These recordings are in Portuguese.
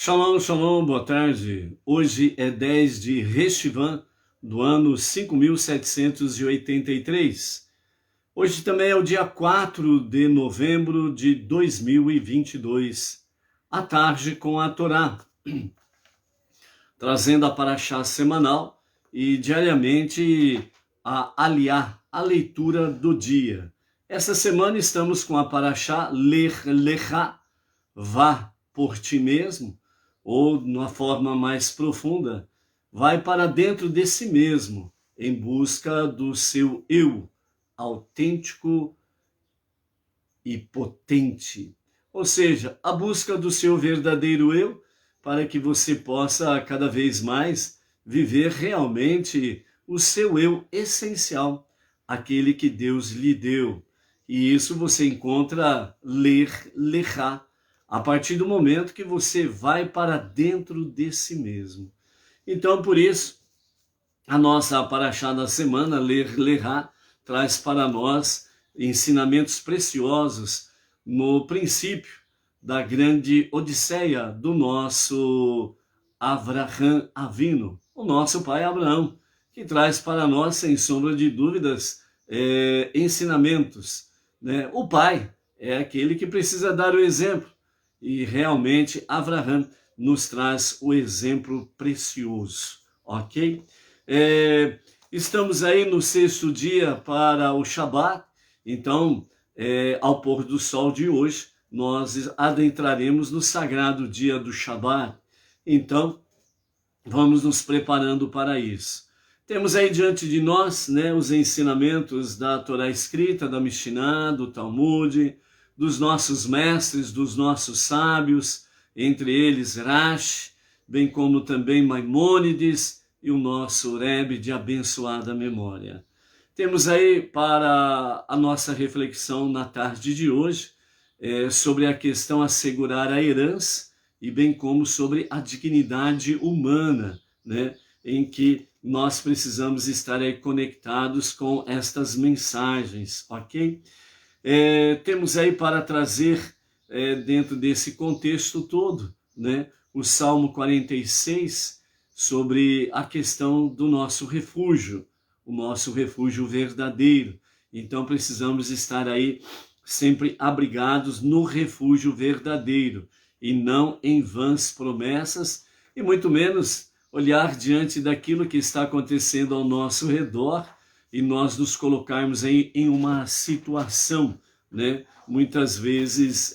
Shalom, shalom, boa tarde. Hoje é 10 de Reshvan, do ano 5783. Hoje também é o dia 4 de novembro de 2022, à tarde com a Torá, trazendo a paraxá semanal e diariamente a Aliá, a leitura do dia. Essa semana estamos com a paraxá Lech Lecha, vá por ti mesmo, ou, de uma forma mais profunda, vai para dentro de si mesmo, em busca do seu eu autêntico e potente. Ou seja, a busca do seu verdadeiro eu, para que você possa cada vez mais viver realmente o seu eu essencial, aquele que Deus lhe deu. E isso você encontra ler, lechá, a partir do momento que você vai para dentro de si mesmo. Então, por isso, a nossa paraxá da semana, Ler Lerá, traz para nós ensinamentos preciosos no princípio da grande odisseia do nosso Avraham Avino, o nosso pai Abraão, que traz para nós, sem sombra de dúvidas, ensinamentos. Né? O pai é aquele que precisa dar o exemplo, e realmente Avraham nos traz o exemplo precioso, ok? Estamos aí no 6º dia para o Shabat, então, ao pôr do sol de hoje, nós adentraremos no sagrado dia do Shabat. Então, vamos nos preparando para isso. Temos aí diante de nós, né, os ensinamentos da Torá escrita, da Mishnah, do Talmud, dos nossos mestres, dos nossos sábios, entre eles Rashi, bem como também Maimônides e o nosso Rebbe de abençoada memória. Temos aí para a nossa reflexão na tarde de hoje sobre a questão assegurar a herança e bem como sobre a dignidade humana, né, em que nós precisamos estar aí conectados com estas mensagens, ok? Temos aí para trazer, dentro desse contexto todo, né, o Salmo 46, sobre a questão do nosso refúgio, o nosso refúgio verdadeiro. Então precisamos estar aí sempre abrigados no refúgio verdadeiro, e não em vãs promessas, e muito menos olhar diante daquilo que está acontecendo ao nosso redor, e nós nos colocarmos em uma situação, né, muitas vezes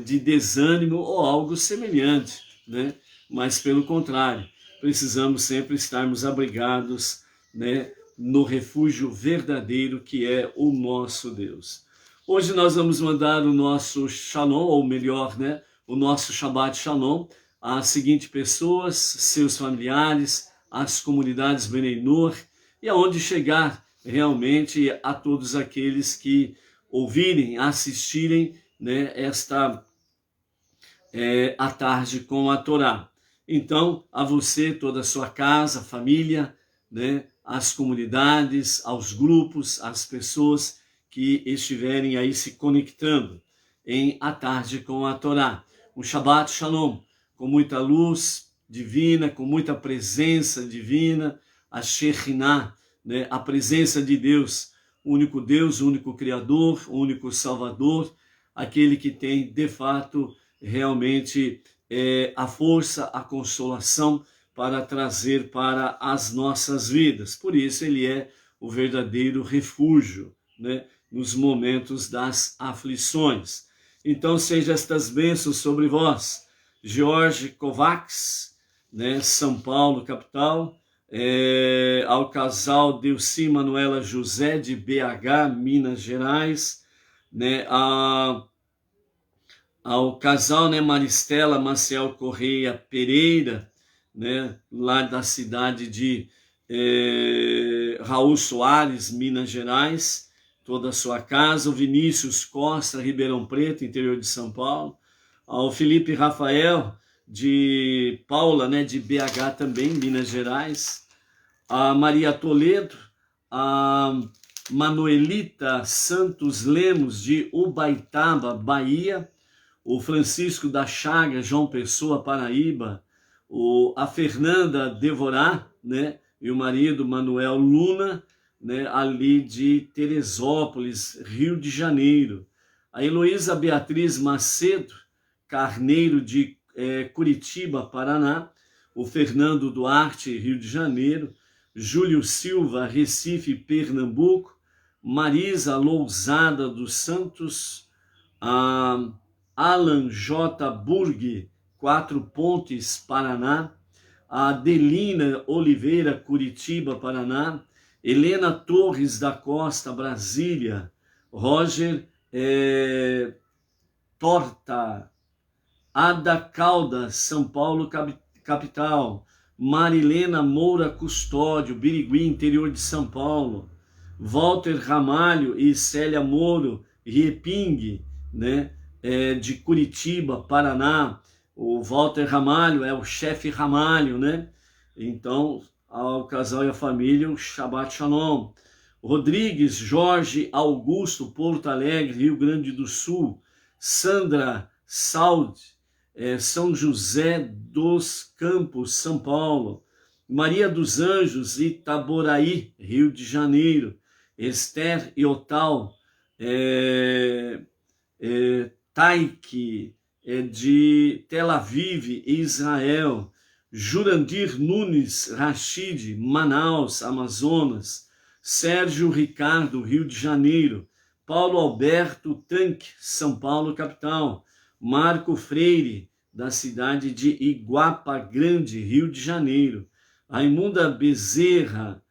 de desânimo ou algo semelhante, né? Mas pelo contrário, precisamos sempre estarmos abrigados, né, no refúgio verdadeiro que é o nosso Deus. Hoje nós vamos mandar o nosso Shalom, ou melhor, né, o nosso Shabbat Shalom, às seguintes pessoas, seus familiares, às comunidades Bnei Noach, e aonde chegar realmente a todos aqueles que ouvirem, assistirem, né, esta a tarde com a Torá. Então, a você, toda a sua casa, família, né, as comunidades, aos grupos, às pessoas que estiverem aí se conectando em a tarde com a Torá. Um Shabbat Shalom, com muita luz divina, com muita presença divina, a Shekhinah, né, a presença de Deus, o único Criador, o único Salvador, aquele que tem, de fato, realmente a força, a consolação para trazer para as nossas vidas. Por isso ele é o verdadeiro refúgio, né, nos momentos das aflições. Então sejam estas bênçãos sobre vós. Jorge Kovacs, né, São Paulo, capital, ao casal Delci Manuela José de BH, Minas Gerais, né, ao casal, né, Maristela Maciel Correia Pereira, né, lá da cidade de Raul Soares, Minas Gerais, toda a sua casa, o Vinícius Costa, Ribeirão Preto, interior de São Paulo, ao Felipe Rafael de Paula, né, de BH também, Minas Gerais, a Maria Toledo, a Manuelita Santos Lemos de Ubaitaba, Bahia, o Francisco da Chaga, João Pessoa, Paraíba, a Fernanda Devorá, né, e o marido Manuel Luna, né, ali de Teresópolis, Rio de Janeiro. A Heloísa Beatriz Macedo Carneiro, de Curitiba, Paraná. O Fernando Duarte, Rio de Janeiro. Júlio Silva, Recife, Pernambuco. Marisa Lousada dos Santos. Alan J. Burg, Quatro Pontes, Paraná. A Adelina Oliveira, Curitiba, Paraná. Helena Torres da Costa, Brasília. Roger Torta. Ada Caldas, São Paulo, capital. Marilena Moura Custódio, Birigui, interior de São Paulo. Walter Ramalho e Célia Moro, Rieping, né, de Curitiba, Paraná. O Walter Ramalho é o chefe Ramalho, né? Então, ao casal e à família, o Shabbat Shalom. Rodrigues Jorge Augusto, Porto Alegre, Rio Grande do Sul. Sandra Saud, São José dos Campos, São Paulo. Maria dos Anjos, Itaboraí, Rio de Janeiro. Esther Iotal, Taiki, de Tel Aviv, Israel. Jurandir Nunes Rachid, Manaus, Amazonas. Sérgio Ricardo, Rio de Janeiro. Paulo Alberto Tanque, São Paulo, capital. Marco Freire, da cidade de Iguapa Grande, Rio de Janeiro. Raimunda Bezerra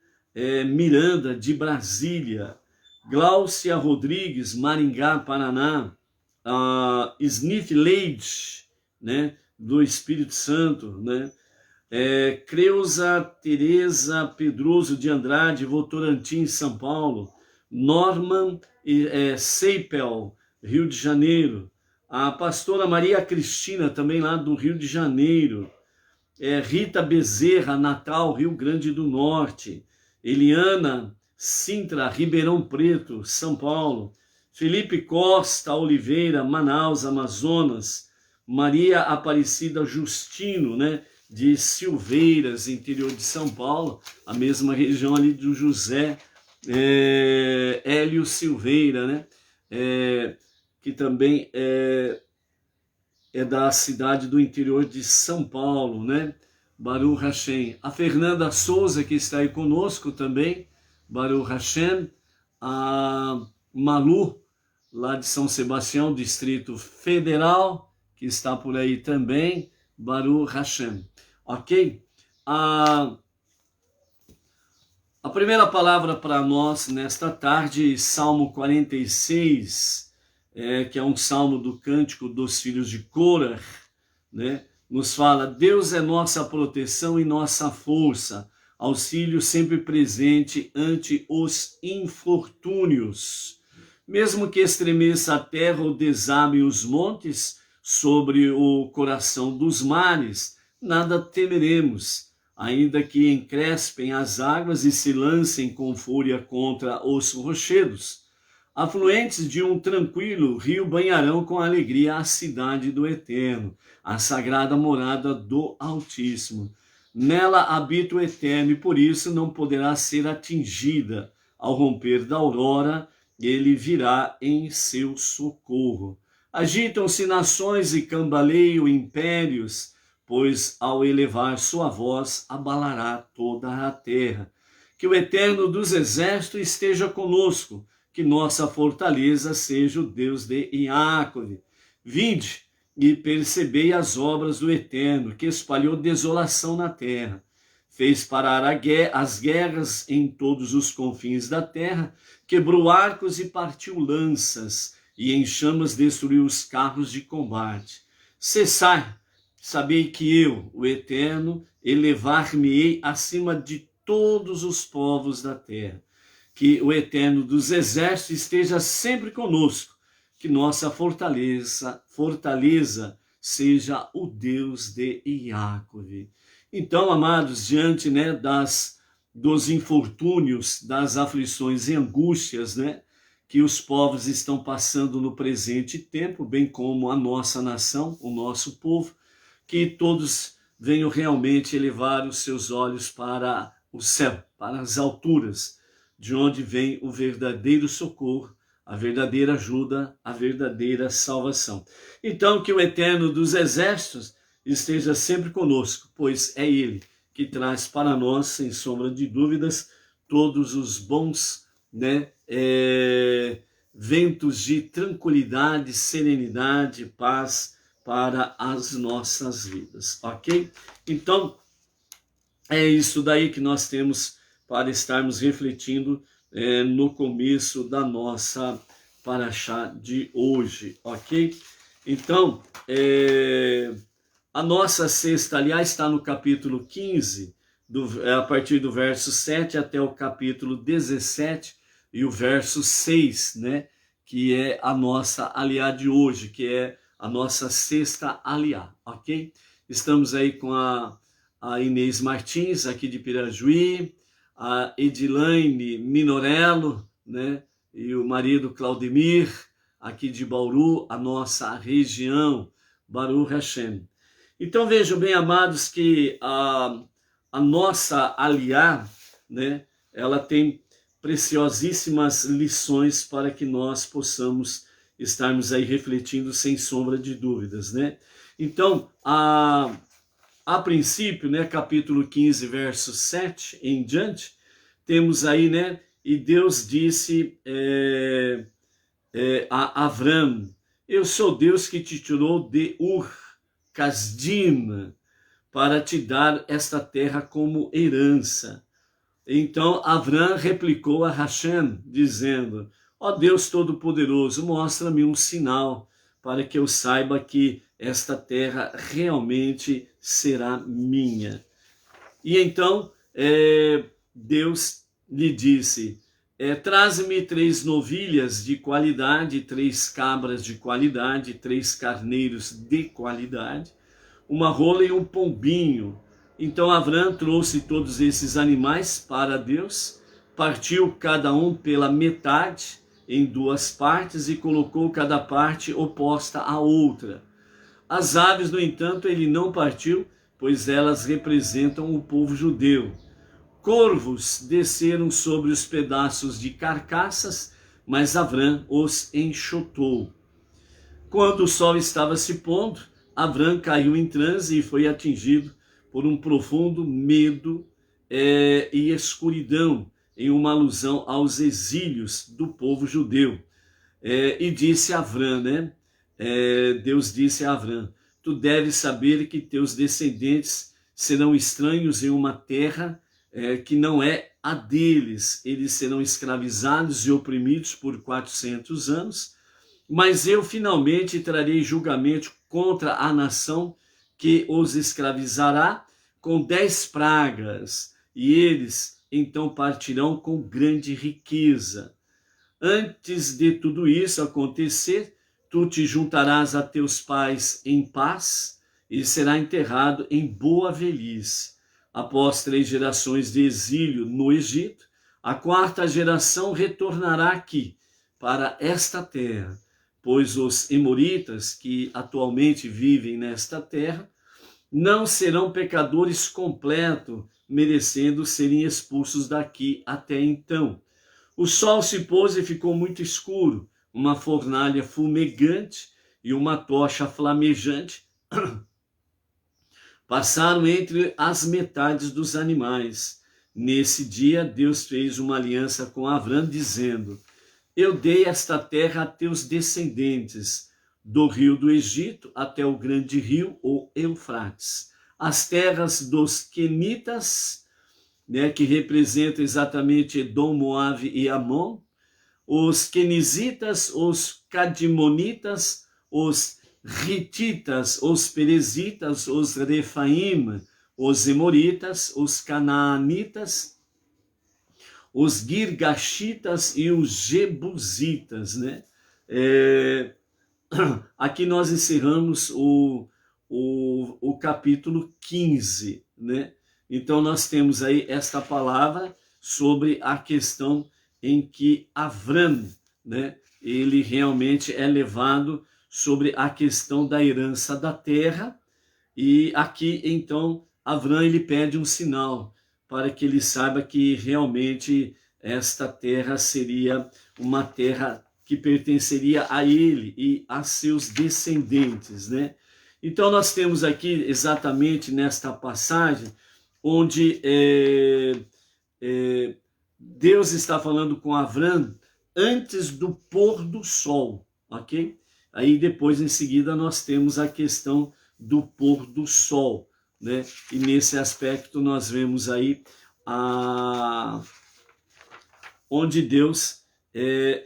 Miranda, de Brasília. Gláucia Rodrigues, Maringá, Paraná. Sniff Leide, né, do Espírito Santo, né? Creuza Tereza Pedroso de Andrade, Votorantim, São Paulo. Norman Seipel, Rio de Janeiro. A pastora Maria Cristina, também lá do Rio de Janeiro. Rita Bezerra, Natal, Rio Grande do Norte. Eliana Sintra, Ribeirão Preto, São Paulo. Felipe Costa Oliveira, Manaus, Amazonas. Maria Aparecida Justino, né, de Silveiras, interior de São Paulo, a mesma região ali do José Hélio Silveira, né, que também é da cidade do interior de São Paulo, né, Baruch Hashem. A Fernanda Souza, que está aí conosco também, Baruch Hashem. A Malu, lá de São Sebastião, Distrito Federal, que está por aí também, Baruch Hashem. Ok? A primeira palavra para nós nesta tarde, Salmo 46, que é um salmo do cântico dos filhos de Corah, né? Nos fala: Deus é nossa proteção e nossa força, auxílio sempre presente ante os infortúnios. Mesmo que estremeça a terra ou desabe os montes sobre o coração dos mares, nada temeremos, ainda que encrespem as águas e se lancem com fúria contra os rochedos. Afluentes de um tranquilo rio banharão com alegria a cidade do Eterno, a sagrada morada do Altíssimo. Nela habita o Eterno e por isso não poderá ser atingida. Ao romper da aurora, ele virá em seu socorro. Agitam-se nações e cambaleiam impérios, pois ao elevar sua voz abalará toda a terra. Que o Eterno dos Exércitos esteja conosco, que nossa fortaleza seja o Deus de Iacove. Vinde e percebei as obras do Eterno, que espalhou desolação na terra. Fez parar as guerras em todos os confins da terra, quebrou arcos e partiu lanças, e em chamas destruiu os carros de combate. Cessai, sabei que eu, o Eterno, elevar-me-ei acima de todos os povos da terra. Que o Eterno dos Exércitos esteja sempre conosco, que nossa fortaleza seja o Deus de Iacove. Então, amados, diante, né, dos infortúnios, das aflições e angústias, né, que os povos estão passando no presente tempo, bem como a nossa nação, o nosso povo, que todos venham realmente elevar os seus olhos para o céu, para as alturas, de onde vem o verdadeiro socorro, a verdadeira ajuda, a verdadeira salvação. Então, que o Eterno dos Exércitos esteja sempre conosco, pois é Ele que traz para nós, sem sombra de dúvidas, todos os bons, ventos de tranquilidade, serenidade, paz para as nossas vidas, ok? Então, é isso daí que nós temos para estarmos refletindo no começo da nossa paraxá de hoje, ok? Então, a nossa sexta, aliás, está no capítulo 15, a partir do verso 7 até o capítulo 17 e o verso 6, que é a nossa aliá de hoje, que é a nossa sexta aliá, ok? Estamos aí com a Inês Martins, aqui de Pirajuí, a Edilaine Minorello, e o marido Claudemir, aqui de Bauru, a nossa região, Baruch Hashem. Então vejam bem, amados, que a nossa aliá, ela tem preciosíssimas lições para que nós possamos estarmos aí refletindo sem sombra de dúvidas, Então, a princípio, capítulo 15, verso 7 em diante, temos aí, e Deus disse a Avram: eu sou Deus que te tirou de Ur Kasdim para te dar esta terra como herança. Então Avram replicou a Hashem, dizendo: ó Deus Todo-Poderoso, mostra-me um sinal para que eu saiba que esta terra realmente será minha. E então Deus lhe disse: traze-me 3 novilhas de qualidade, 3 cabras de qualidade, 3 carneiros de qualidade, uma rola e um pombinho. Então Avram trouxe todos esses animais para Deus, partiu cada um pela metade em 2 partes e colocou cada parte oposta à outra. As aves, no entanto, ele não partiu, pois elas representam o povo judeu. Corvos desceram sobre os pedaços de carcaças, mas Avram os enxotou. Quando o sol estava se pondo, Avram caiu em transe e foi atingido por um profundo medo e escuridão, em uma alusão aos exílios do povo judeu. E disse a Avram, Deus disse a Avram: tu deves saber que teus descendentes serão estranhos em uma terra que não é a deles. Eles serão escravizados e oprimidos por 400 anos, mas eu finalmente trarei julgamento contra a nação que os escravizará com 10 pragas, e eles então partirão com grande riqueza. Antes de tudo isso acontecer, tu te juntarás a teus pais em paz e será enterrado em boa velhice. Após 3 gerações de exílio no Egito, a 4ª geração retornará aqui, para esta terra, pois os emoritas que atualmente vivem nesta terra não serão pecadores completos, merecendo serem expulsos daqui até então. O sol se pôs e ficou muito escuro, uma fornalha fumegante e uma tocha flamejante passaram entre as metades dos animais. Nesse dia, Deus fez uma aliança com Avram, dizendo: eu dei esta terra a teus descendentes, do rio do Egito até o grande rio, o Eufrates. As terras dos quenitas, que representa exatamente Edom, Moabe e Amon, os quenizitas, os cadimonitas, os rititas, os perezitas, os refaim, os emoritas, os canaanitas, os girgashitas e os jebusitas, Aqui nós encerramos o capítulo 15, Então nós temos aí esta palavra sobre a questão em que Avram né, ele realmente é levado sobre a questão da herança da terra, e aqui então Avrão ele pede um sinal para que ele saiba que realmente esta terra seria uma terra que pertenceria a ele e a seus descendentes, né? Então nós temos aqui exatamente nesta passagem onde Deus está falando com Avrão antes do pôr do sol, ok? Aí depois em seguida nós temos a questão do pôr do sol, né? E nesse aspecto nós vemos aí onde Deus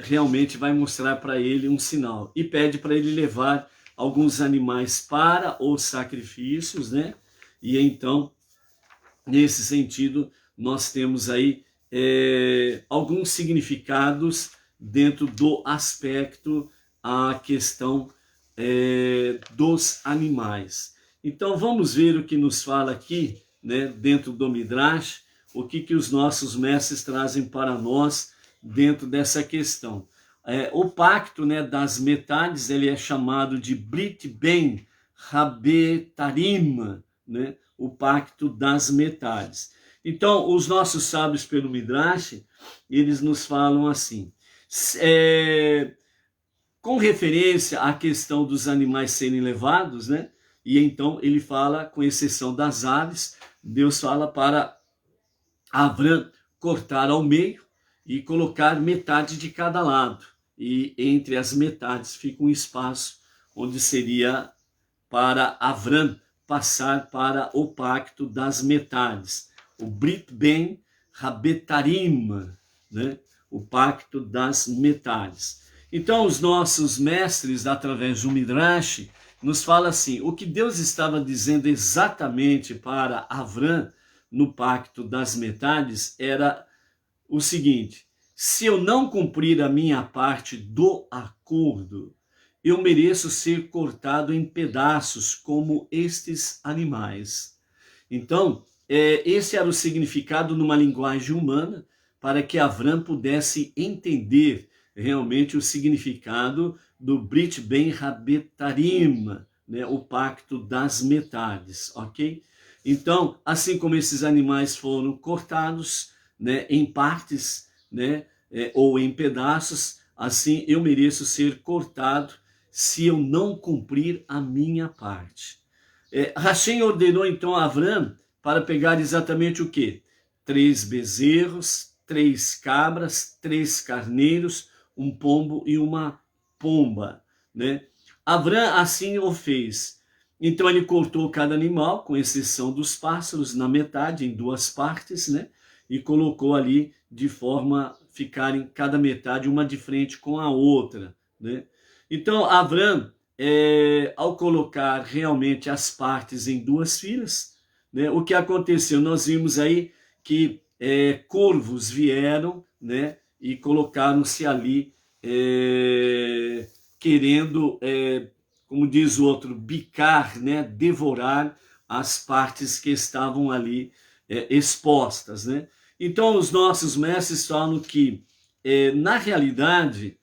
realmente vai mostrar para ele um sinal e pede para ele levar alguns animais para os sacrifícios, né? E então, nesse sentido, nós temos aí alguns significados dentro do aspecto a questão dos animais. Então vamos ver o que nos fala aqui, né, dentro do Midrash, o que os nossos mestres trazem para nós dentro dessa questão. O pacto, né, das metades, ele é chamado de Brit Ben Habetarim, né, o pacto das metades. Então, os nossos sábios pelo Midrash, eles nos falam assim, com referência à questão dos animais serem levados, né? E então ele fala, com exceção das aves, Deus fala para Avrão cortar ao meio e colocar metade de cada lado. E entre as metades fica um espaço onde seria para Avrão passar para o pacto das metades. O Brit Ben Habetarim, né? O pacto das metades. Então, os nossos mestres, através do Midrash, nos fala assim, o que Deus estava dizendo exatamente para Avrão no pacto das metades era o seguinte, se eu não cumprir a minha parte do acordo, eu mereço ser cortado em pedaços como estes animais. Então, esse era o significado numa linguagem humana para que Avrão pudesse entender realmente o significado do Brit Ben Habetarim, né, o pacto das metades, ok? Então, assim como esses animais foram cortados, né, em partes, né, ou em pedaços, assim eu mereço ser cortado se eu não cumprir a minha parte. Hashem ordenou então a Avrão para pegar exatamente o quê? 3 bezerros, 3 cabras, 3 carneiros, um pombo e uma pomba, né? Avrão assim o fez. Então ele cortou cada animal, com exceção dos pássaros, na metade, em 2 partes, né? E colocou ali de forma a ficarem cada metade uma de frente com a outra, né? Então Avrão, ao colocar realmente as partes em 2 filas, né? O que aconteceu? Nós vimos aí que corvos vieram, né? E colocaram-se ali querendo, como diz o outro, bicar, né? Devorar as partes que estavam ali expostas, né? Então os nossos mestres falam que na realidade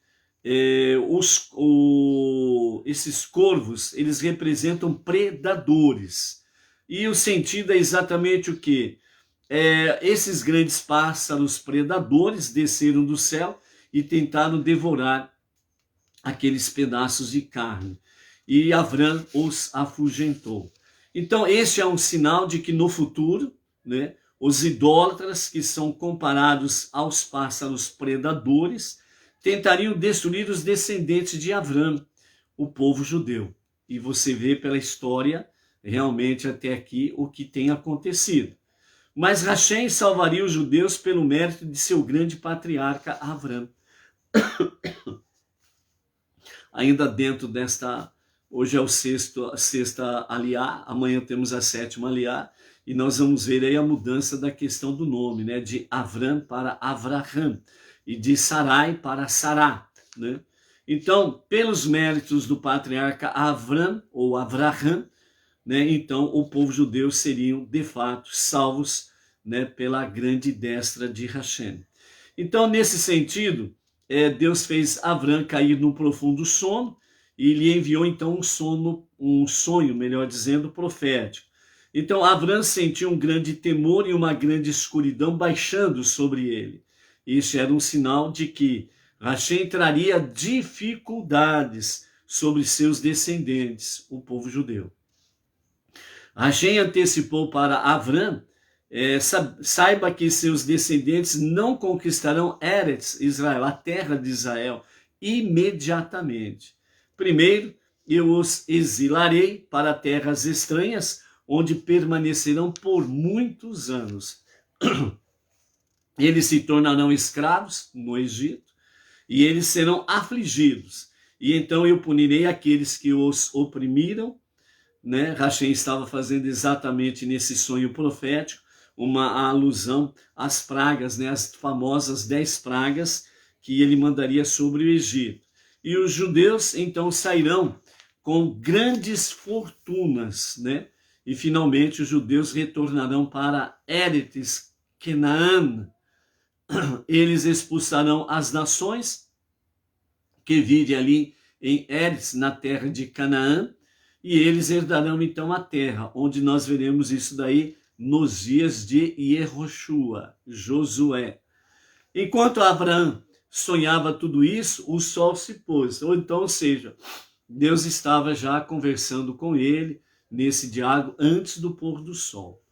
esses corvos eles representam predadores, e o sentido é exatamente o que? Esses grandes pássaros predadores desceram do céu e tentaram devorar aqueles pedaços de carne, e Avrão os afugentou. Então este é um sinal de que no futuro, né, os idólatras, que são comparados aos pássaros predadores, tentariam destruir os descendentes de Avrão, o povo judeu. E você vê pela história, realmente até aqui, o que tem acontecido. Mas Hashem salvaria os judeus pelo mérito de seu grande patriarca Avrão. Ainda dentro desta, hoje é a sexta aliá, amanhã temos a 7ª aliá, e nós vamos ver aí a mudança da questão do nome, né, de Avrão para Avraham, e de Sarai para Sará, né? Então, pelos méritos do patriarca Avrão, ou Avraham, né, então o povo judeu seriam, de fato, salvos, né, pela grande destra de Hashem. Então, nesse sentido, Deus fez Avram cair num profundo sono e lhe enviou então um sonho, melhor dizendo, profético. Então Avram sentiu um grande temor e uma grande escuridão baixando sobre ele. Isso era um sinal de que Hashem traria dificuldades sobre seus descendentes, o povo judeu. Hashem antecipou para Avram, saiba que seus descendentes não conquistarão Eretz Israel, a terra de Israel, imediatamente. Primeiro, eu os exilarei para terras estranhas, onde permanecerão por muitos anos. Eles se tornarão escravos no Egito, e eles serão afligidos. E então eu punirei aqueles que os oprimiram, né? Hashem estava fazendo exatamente nesse sonho profético uma alusão às pragas, né? As famosas 10 pragas que ele mandaria sobre o Egito. E os judeus então sairão com grandes fortunas, né? E finalmente os judeus retornarão para Eretz Canaã. Eles expulsarão as nações que vivem ali em Eretz, na terra de Canaã, e eles herdarão então a terra, onde nós veremos isso daí nos dias de Yehoshua, Josué. Enquanto Abraão sonhava tudo isso, o sol se pôs, ou seja, Deus estava já conversando com ele nesse diálogo antes do pôr do sol.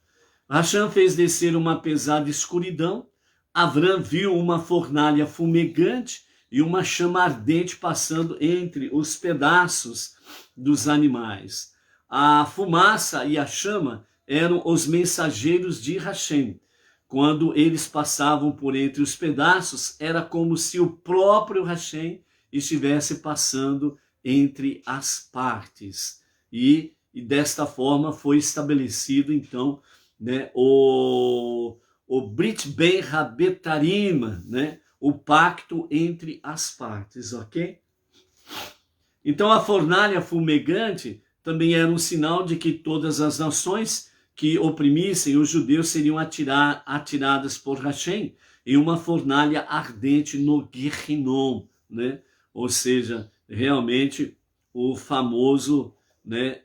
Hashem fez descer uma pesada escuridão, Abraão viu uma fornalha fumegante e uma chama ardente passando entre os pedaços dos animais. A fumaça e a chama eram os mensageiros de Hashem. Quando eles passavam por entre os pedaços, era como se o próprio Hashem estivesse passando entre as partes. E desta forma foi estabelecido, então, né, o Brit Ben Habetarim, né, o pacto entre as partes, ok? Então a fornalha fumegante também era um sinal de que todas as nações que oprimissem os judeus seriam atiradas por Hashem em uma fornalha ardente no Gehinom, né? Ou seja, realmente o famoso, né,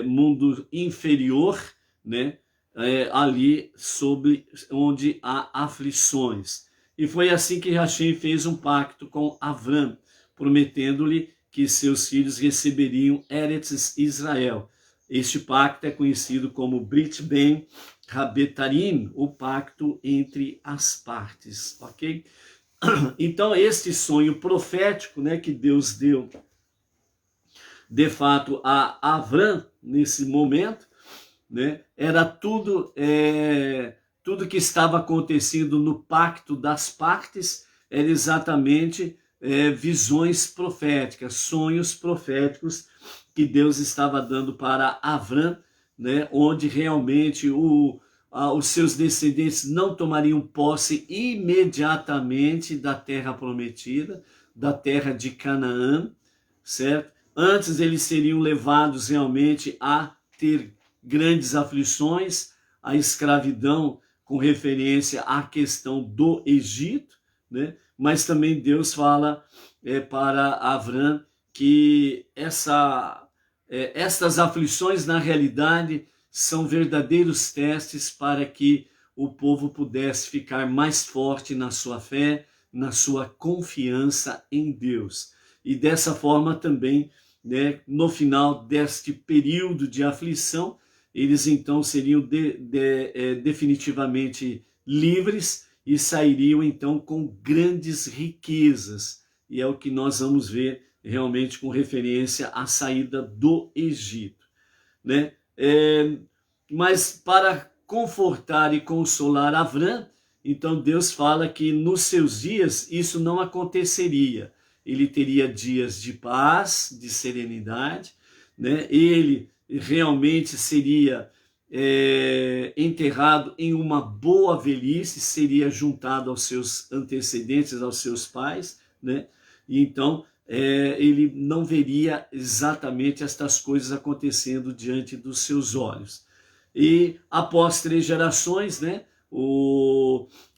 mundo inferior, né, ali sobre onde há aflições. E foi assim que Hashem fez um pacto com Avram, prometendo-lhe que seus filhos receberiam Eretz Israel. Este pacto é conhecido como Brit Ben Habetarim, o pacto entre as partes, ok? Então, este sonho profético, né, que Deus deu, de fato, a Avram, nesse momento, né, era tudo que estava acontecendo no pacto das partes, era exatamente visões proféticas, sonhos proféticos que Deus estava dando para Avram, né, onde realmente os seus descendentes não tomariam posse imediatamente da terra prometida, da terra de Canaã, certo? Antes eles seriam levados realmente a ter grandes aflições, a escravidão com referência à questão do Egito, né? Mas também Deus fala para Avram que estas aflições, na realidade, são verdadeiros testes para que o povo pudesse ficar mais forte na sua fé, na sua confiança em Deus. E dessa forma também, né, no final deste período de aflição, eles então seriam definitivamente livres e sairiam então com grandes riquezas. E é o que nós vamos ver realmente com referência à saída do Egito, né? Mas para confortar e consolar Avram, então Deus fala que nos seus dias isso não aconteceria. Ele teria dias de paz, de serenidade, né? Ele realmente seria enterrado em uma boa velhice, seria juntado aos seus antecedentes, aos seus pais, né? E então ele não veria exatamente estas coisas acontecendo diante dos seus olhos. E após 3 gerações, né,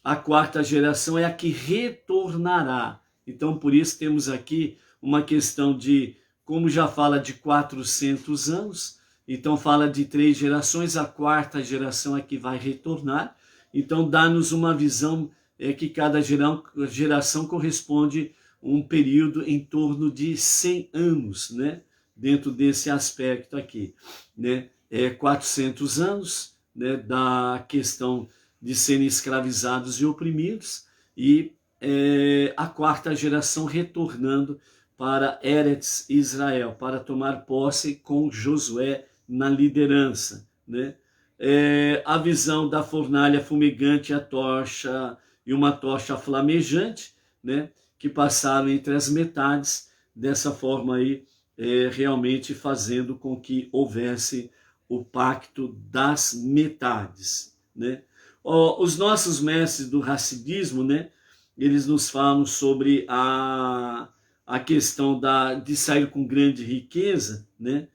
a 4ª geração é a que retornará. Então, por isso temos aqui uma questão de, como já fala de 400 anos, então fala de 3 gerações, a 4ª geração é que vai retornar. Então dá-nos uma visão que cada geração corresponde a um período em torno de 100 anos, né? Dentro desse aspecto aqui, né? 400 anos, né? Da questão de serem escravizados e oprimidos, e a 4ª geração retornando para Eretz Israel, para tomar posse com Josué na liderança, né? A visão da fornalha fumegante, a tocha e uma tocha flamejante, né? Que passaram entre as metades, dessa forma aí, realmente fazendo com que houvesse o pacto das metades, né? Os nossos mestres do Hassidismo, né? Eles nos falam sobre a questão de sair com grande riqueza, né?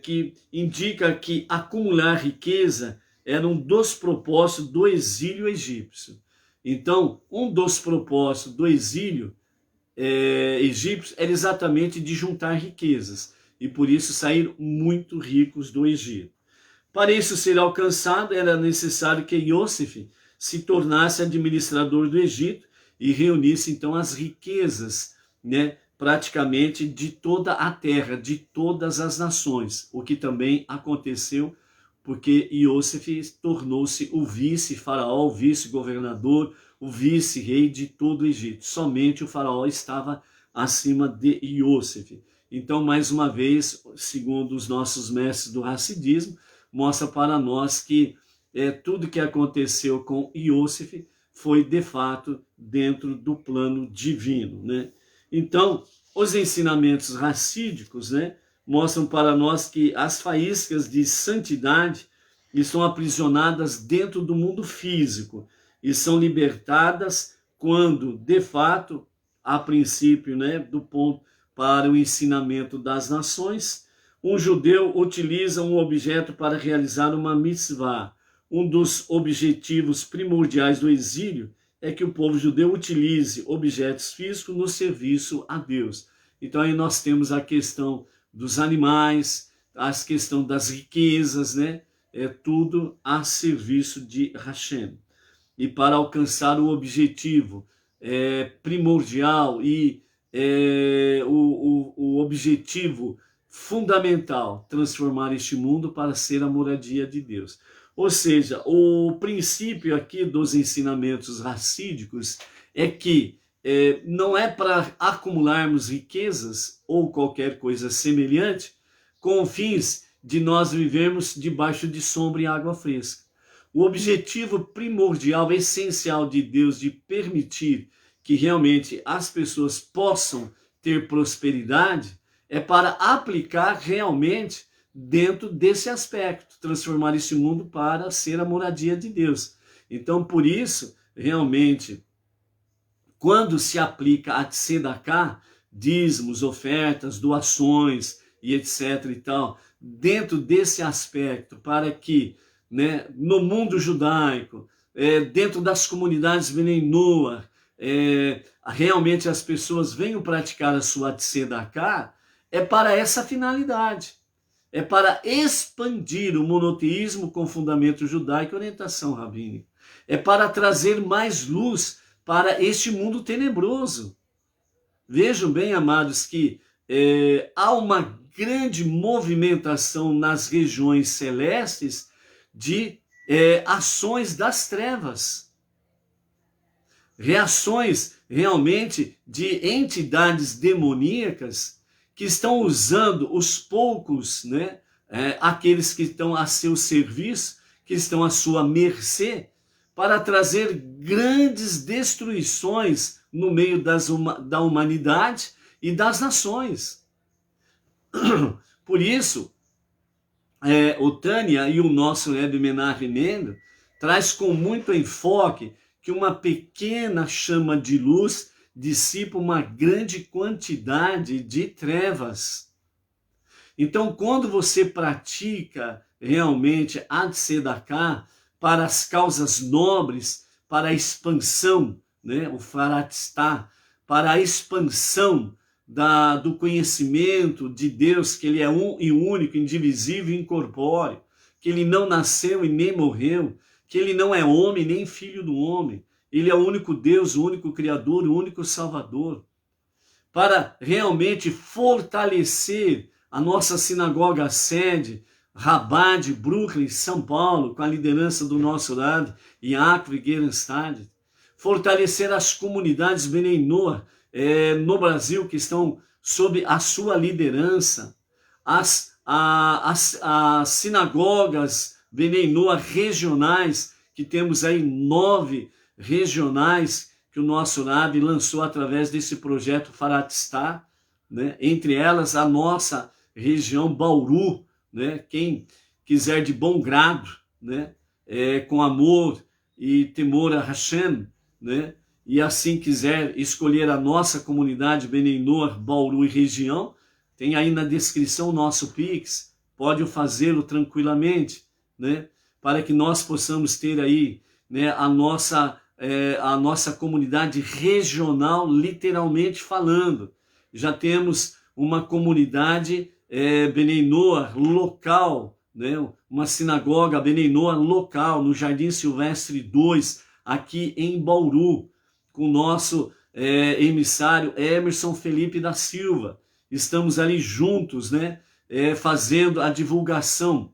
Que indica que acumular riqueza era um dos propósitos do exílio egípcio. Então, um dos propósitos do exílio egípcio era exatamente de juntar riquezas, e por isso saíram muito ricos do Egito. Para isso ser alcançado, era necessário que Iosif se tornasse administrador do Egito e reunisse então as riquezas, né, praticamente de toda a terra, de todas as nações, o que também aconteceu porque Iosif tornou-se o vice-faraó, o vice-governador, o vice-rei de todo o Egito. Somente o faraó estava acima de Iosif. Então, mais uma vez, segundo os nossos mestres do Hassidismo, mostra para nós que tudo que aconteceu com Iosif foi, de fato, dentro do plano divino, né? Então, os ensinamentos racídicos, né, mostram para nós que as faíscas de santidade estão aprisionadas dentro do mundo físico e são libertadas quando, de fato, a princípio, né, do ponto para o ensinamento das nações, um judeu utiliza um objeto para realizar uma mitzvah. Um dos objetivos primordiais do exílio é que o povo judeu utilize objetos físicos no serviço a Deus. Então aí nós temos a questão dos animais, a questão das riquezas, né? Tudo a serviço de Hashem. E para alcançar o objetivo primordial e o objetivo fundamental, transformar este mundo para ser a moradia de Deus. Ou seja, o princípio aqui dos ensinamentos racídicos é que não é para acumularmos riquezas ou qualquer coisa semelhante com fins de nós vivermos debaixo de sombra e água fresca. O objetivo primordial, essencial de Deus de permitir que realmente as pessoas possam ter prosperidade é para aplicar realmente dentro desse aspecto, transformar esse mundo para ser a moradia de Deus. Então, por isso, realmente, quando se aplica a tzedakah, dízimos, ofertas, doações e etc. e tal, dentro desse aspecto, para que, né, no mundo judaico, dentro das comunidades Bnei Noach, realmente as pessoas venham praticar a sua tzedakah, é para essa finalidade. É para expandir o monoteísmo com fundamento judaico e orientação rabínica. É para trazer mais luz para este mundo tenebroso. Vejam bem, amados, que há uma grande movimentação nas regiões celestes de ações das trevas. Reações realmente de entidades demoníacas que estão usando os poucos, né, aqueles que estão a seu serviço, que estão à sua mercê, para trazer grandes destruições no meio da humanidade e das nações. Por isso, o Tânia e o nosso Rebbe Menachem Mendel traz com muito enfoque que uma pequena chama de luz dissipa uma grande quantidade de trevas. Então, quando você pratica realmente a tzedakah para as causas nobres, para a expansão, né, o faratistá, para a expansão do conhecimento de Deus, que ele é um e único, indivisível e incorpóreo, que ele não nasceu e nem morreu, que ele não é homem nem filho do homem, ele é o único Deus, o único Criador, o único Salvador, para realmente fortalecer a nossa sinagoga sede, Rabá de Brooklyn, São Paulo, com a liderança do nosso Rav, Yaakov Gerenstad, fortalecer as comunidades Benei Noach, no Brasil, que estão sob a sua liderança, as sinagogas Benei Noach regionais, que temos aí 9 regionais, que o nosso Rav lançou através desse projeto Faratistá, né? Entre elas a nossa região Bauru, né? Quem quiser de bom grado, né? Com amor e temor a Hashem, né? E assim quiser escolher a nossa comunidade Benei Noach, Bauru e região, tem aí na descrição o nosso Pix, pode fazê-lo tranquilamente, né? Para que nós possamos ter aí, né, a nossa comunidade regional, literalmente falando. Já temos uma comunidade Benei Noach local, né? Uma sinagoga Benei Noach local, no Jardim Silvestre 2, aqui em Bauru, com o nosso emissário Emerson Felipe da Silva. Estamos ali juntos, né? Fazendo a divulgação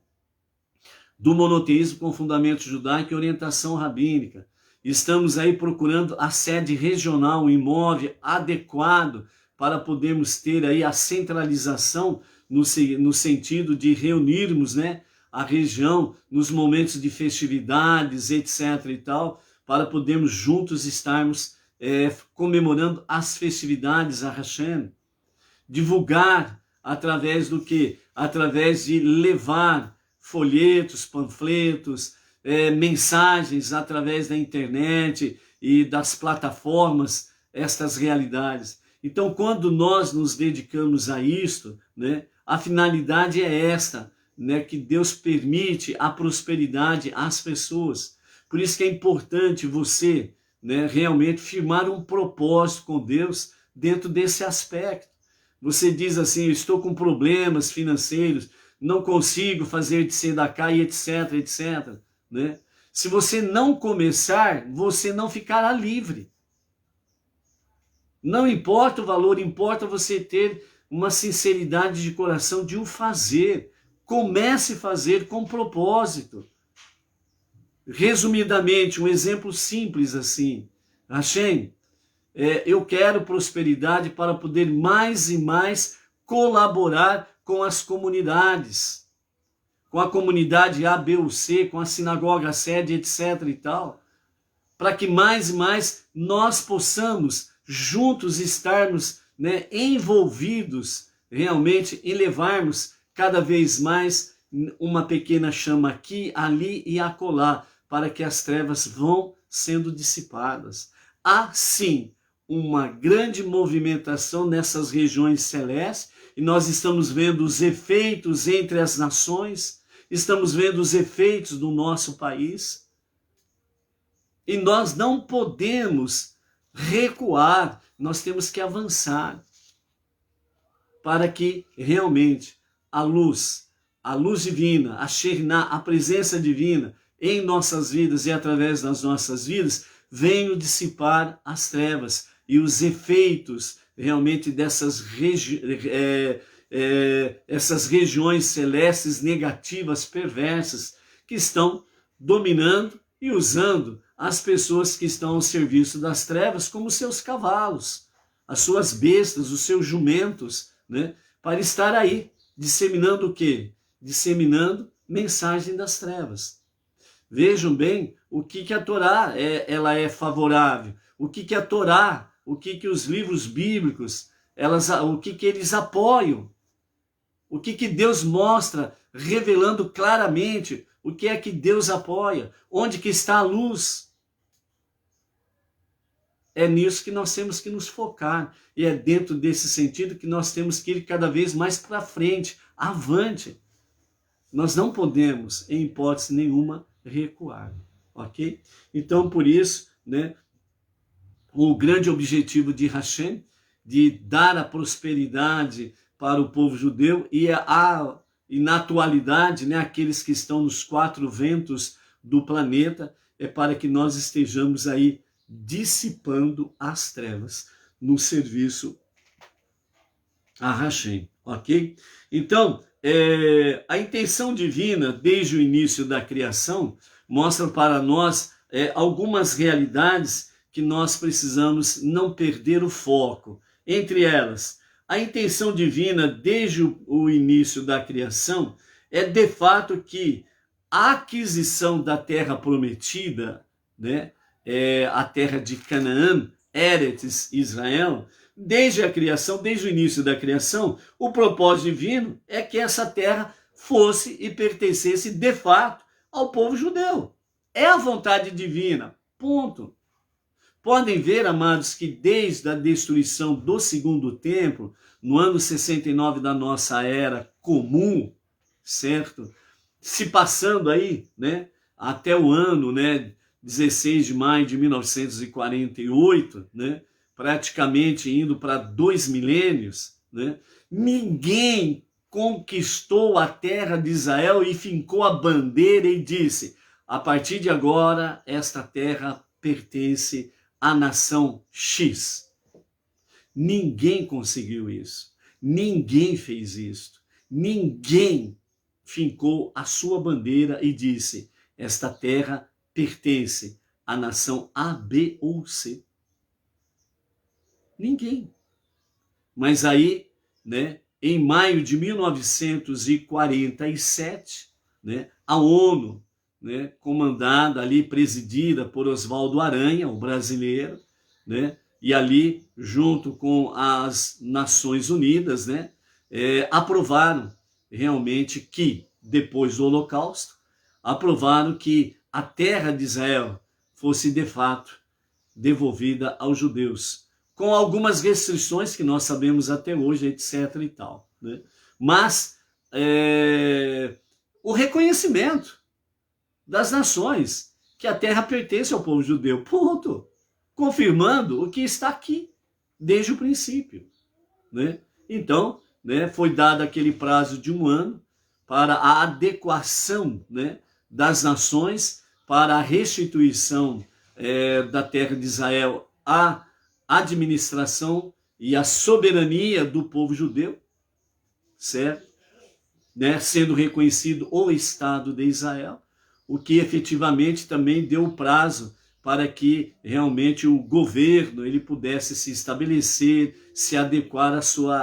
do monoteísmo com fundamento judaico e orientação rabínica. Estamos aí procurando a sede regional, um imóvel adequado para podermos ter aí a centralização no sentido de reunirmos, né, a região nos momentos de festividades, etc. e tal, para podermos juntos estarmos comemorando as festividades a Hashem. Divulgar através do quê? Através de levar folhetos, panfletos, mensagens através da internet e das plataformas, estas realidades. Então, quando nós nos dedicamos a isto, né, a finalidade é esta, né, que Deus permite a prosperidade às pessoas. Por isso que é importante você, né, realmente firmar um propósito com Deus dentro desse aspecto. Você diz assim, eu estou com problemas financeiros, não consigo fazer de tzedakah e etc, etc. Né? Se você não começar, você não ficará livre. Não importa o valor, importa você ter uma sinceridade de coração de o fazer. Comece a fazer com propósito. Resumidamente, um exemplo simples assim. Hashem, eu quero prosperidade para poder mais e mais colaborar com as comunidades, com a comunidade A, B ou C, com a sinagoga sede, etc. e tal, para que mais e mais nós possamos juntos estarmos, né, envolvidos realmente em levarmos cada vez mais uma pequena chama aqui, ali e acolá, para que as trevas vão sendo dissipadas. Há sim uma grande movimentação nessas regiões celestes, e nós estamos vendo os efeitos entre as nações, estamos vendo os efeitos do nosso país, e nós não podemos recuar, nós temos que avançar, para que realmente a luz divina, a Shekhinah, a presença divina em nossas vidas e através das nossas vidas, venham dissipar as trevas e os efeitos realmente dessas essas regiões celestes negativas, perversas, que estão dominando e usando as pessoas que estão ao serviço das trevas como seus cavalos, as suas bestas, os seus jumentos, né, para estar aí, disseminando o quê? Disseminando mensagem das trevas. Vejam bem o que a Torá ela é favorável, o que a Torá, o que os livros bíblicos, o que eles apoiam, o que Deus mostra, revelando claramente o que é que Deus apoia, onde que está a luz. É nisso que nós temos que nos focar, e é dentro desse sentido que nós temos que ir cada vez mais para frente, avante. Nós não podemos, em hipótese nenhuma, recuar, ok? Então, por isso, né, o grande objetivo de Hashem, de dar a prosperidade para o povo judeu e na atualidade, né, aqueles que estão nos 4 ventos do planeta, é para que nós estejamos aí dissipando as trevas no serviço a Hashem, ok? Então, a intenção divina, desde o início da criação, mostra para nós algumas realidades que nós precisamos não perder o foco. Entre elas, a intenção divina, desde o início da criação, é de fato que a aquisição da terra prometida, né, a terra de Canaã, Eretz Israel, desde a criação, desde o início da criação, o propósito divino é que essa terra fosse e pertencesse de fato ao povo judeu. É a vontade divina, ponto. Podem ver, amados, que desde a destruição do segundo templo, no ano 69 da nossa era comum, certo? Se passando aí, né, até o ano, né, 16 de maio de 1948, né, praticamente indo para 2 milênios, né, ninguém conquistou a terra de Israel e fincou a bandeira e disse: a partir de agora, esta terra pertence à nação X. Ninguém conseguiu isso. Ninguém fez isso. Ninguém fincou a sua bandeira e disse: esta terra pertence à nação A, B ou C. Ninguém. Mas aí, né, em maio de 1947, né, a ONU, né, comandada ali, presidida por Oswaldo Aranha, o brasileiro, né, e ali, junto com as Nações Unidas, né, aprovaram realmente que, depois do Holocausto, aprovaram que a terra de Israel fosse, de fato, devolvida aos judeus, com algumas restrições que nós sabemos até hoje, etc. e tal, né? Mas o reconhecimento das nações que a terra pertence ao povo judeu, ponto, confirmando o que está aqui desde o princípio, né? Então, né, foi dado aquele prazo de 1 ano para a adequação, né, das nações, para a restituição da terra de Israel à administração e à soberania do povo judeu, certo? Né, sendo reconhecido o Estado de Israel, o que efetivamente também deu prazo para que realmente o governo ele pudesse se estabelecer, se adequar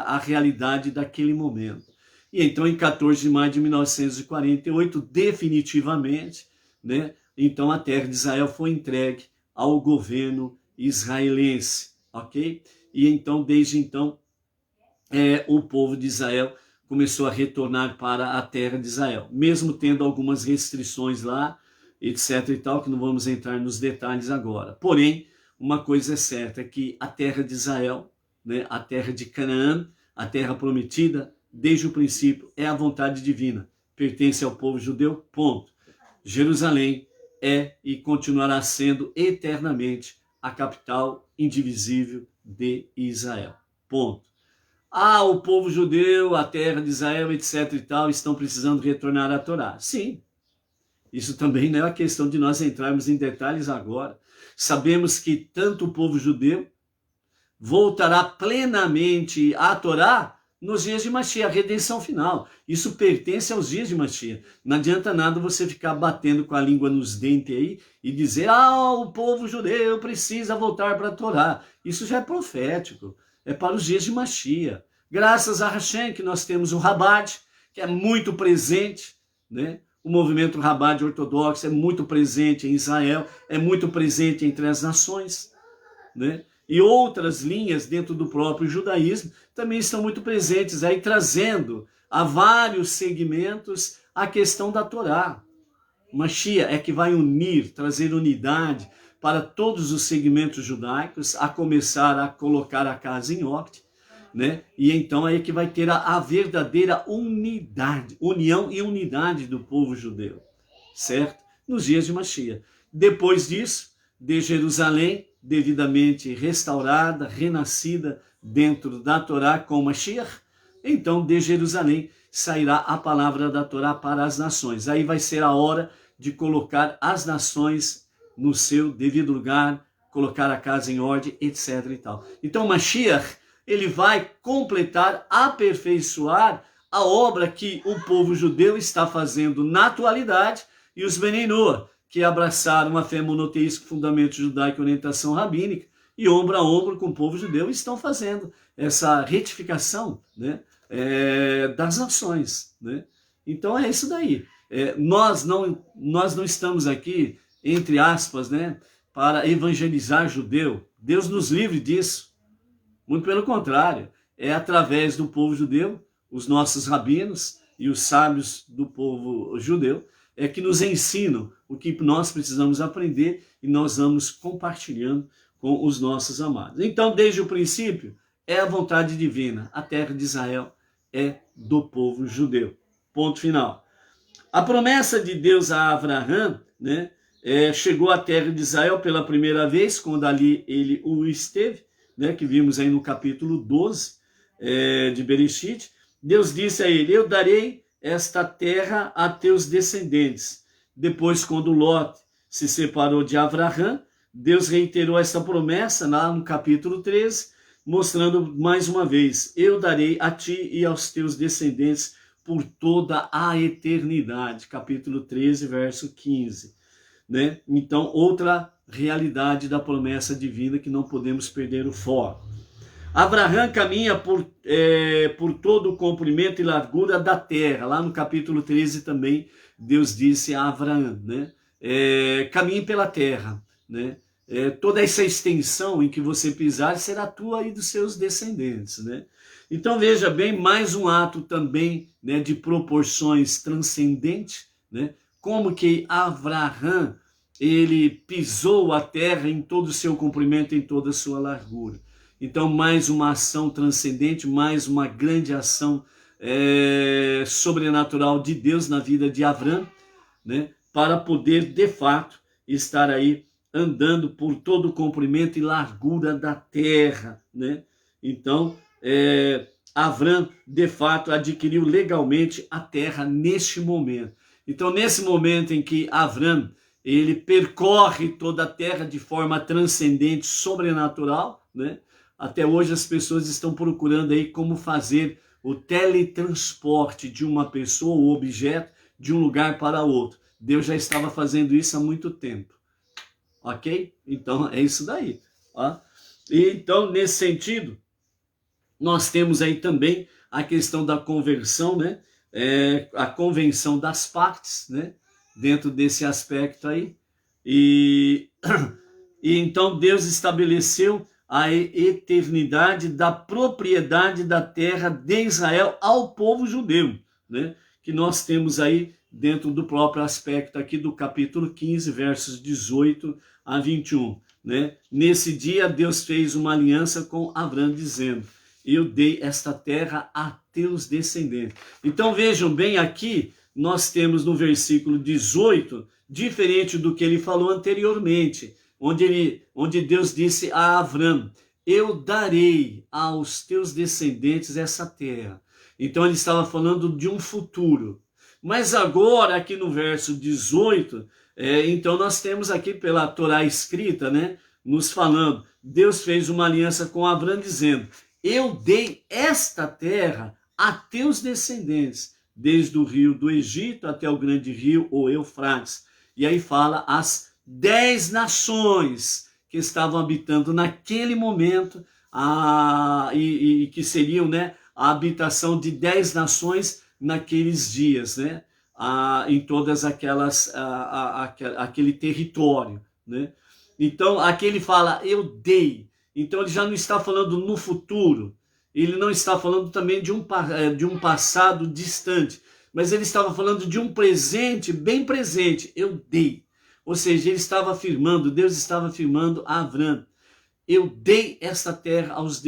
à realidade daquele momento. E então, em 14 de maio de 1948, definitivamente, né, então a terra de Israel foi entregue ao governo israelense, ok? E então, desde então, o povo de Israel começou a retornar para a terra de Israel, mesmo tendo algumas restrições lá, etc. e tal, que não vamos entrar nos detalhes agora. Porém, uma coisa é certa, é que a terra de Israel, né, a terra de Canaã, a terra prometida, desde o princípio, é a vontade divina, pertence ao povo judeu, ponto. Jerusalém é e continuará sendo eternamente a capital indivisível de Israel, ponto. O povo judeu, a terra de Israel, etc. e tal, estão precisando retornar à Torá. Sim, isso também não é uma questão de nós entrarmos em detalhes agora. Sabemos que tanto o povo judeu voltará plenamente à Torá nos dias de Mashiach, a redenção final. Isso pertence aos dias de Mashiach. Não adianta nada você ficar batendo com a língua nos dentes aí e dizer: o povo judeu precisa voltar para a Torá. Isso já é profético. É para os dias de Mashiach. Graças a Hashem que nós temos o Rabad, que é muito presente, né? O movimento Rabad ortodoxo é muito presente em Israel, é muito presente entre as nações, né? E outras linhas dentro do próprio judaísmo também estão muito presentes aí, trazendo a vários segmentos a questão da Torá. Mashiach é que vai unir, trazer unidade para todos os segmentos judaicos, a começar a colocar a casa em ordem, né? E então aí que vai ter a verdadeira unidade, união e unidade do povo judeu, certo? Nos dias de Mashiach. Depois disso, de Jerusalém, devidamente restaurada, renascida dentro da Torá com Mashiach, então de Jerusalém sairá a palavra da Torá para as nações. Aí vai ser a hora de colocar as nações no seu devido lugar, colocar a casa em ordem, etc. e tal. Então Mashiach, ele vai completar, aperfeiçoar a obra que o povo judeu está fazendo na atualidade, e os Benei Noah, que abraçaram a fé monoteísta, fundamento judaico e orientação rabínica, e ombro a ombro com o povo judeu estão fazendo essa retificação, né, das nações. Né? Então é isso daí. Nós não estamos aqui, entre aspas, né, para evangelizar judeu. Deus nos livre disso. Muito pelo contrário, é através do povo judeu, os nossos rabinos e os sábios do povo judeu, que nos ensinam o que nós precisamos aprender e nós vamos compartilhando com os nossos amados. Então, desde o princípio, é a vontade divina. A terra de Israel é do povo judeu. Ponto final. A promessa de Deus a Abraão, né, chegou à terra de Israel pela primeira vez, quando ali ele o esteve, né, que vimos aí no capítulo 12 de Bereshit. Deus disse a ele: eu darei esta terra a teus descendentes. Depois, quando Lot se separou de Abraão, Deus reiterou essa promessa lá no capítulo 13, mostrando mais uma vez: eu darei a ti e aos teus descendentes por toda a eternidade. Capítulo 13, verso 15. Né? Então, outra realidade da promessa divina que não podemos perder o foco. Abraão caminha por todo o comprimento e largura da terra. Lá no capítulo 13 também, Deus disse a Abraão, né? Caminhe pela terra, né? Toda essa extensão em que você pisar será tua e dos seus descendentes, né? Então veja bem, mais um ato também, né, de proporções transcendentes, né? Como que Abraão, ele pisou a terra em todo o seu comprimento, em toda a sua largura. Então, mais uma ação transcendente, mais uma grande ação sobrenatural de Deus na vida de Abraão, né, para poder, de fato, estar aí andando por todo o comprimento e largura da terra. Né? Então, Abraão, de fato, adquiriu legalmente a terra neste momento. Então, nesse momento em que Abraão, ele percorre toda a terra de forma transcendente, sobrenatural, né? Até hoje as pessoas estão procurando aí como fazer o teletransporte de uma pessoa ou objeto de um lugar para outro. Deus já estava fazendo isso há muito tempo. Ok? Então é isso daí. Ó. E então, nesse sentido, nós temos aí também a questão da conversão, né? A convenção das partes, né? Dentro desse aspecto aí. E então Deus estabeleceu a eternidade da propriedade da terra de Israel ao povo judeu, né? Que nós temos aí dentro do próprio aspecto aqui do capítulo 15, versos 18 a 21, né? Nesse dia Deus fez uma aliança com Abraão dizendo: eu dei esta terra a teus descendentes. Então vejam bem, aqui nós temos no versículo 18, diferente do que ele falou anteriormente, onde Deus disse a Abraão: eu darei aos teus descendentes essa terra. Então ele estava falando de um futuro. Mas agora, aqui no verso 18, então nós temos aqui pela Torá escrita, né, nos falando, Deus fez uma aliança com Abraão dizendo: eu dei esta terra a teus descendentes, desde o rio do Egito até o grande rio, o Eufrates. E aí fala as 10 nações que estavam habitando naquele momento, e que seriam, né, a habitação de 10 nações naqueles dias, né, em todas aquelas, aquele território. Né? Então, aqui ele fala: eu dei. Então, ele já não está falando no futuro, ele não está falando também de um passado distante, mas ele estava falando de um presente, bem presente: eu dei. Ou seja, ele estava afirmando, Deus estava afirmando a Abraão: eu dei esta terra aos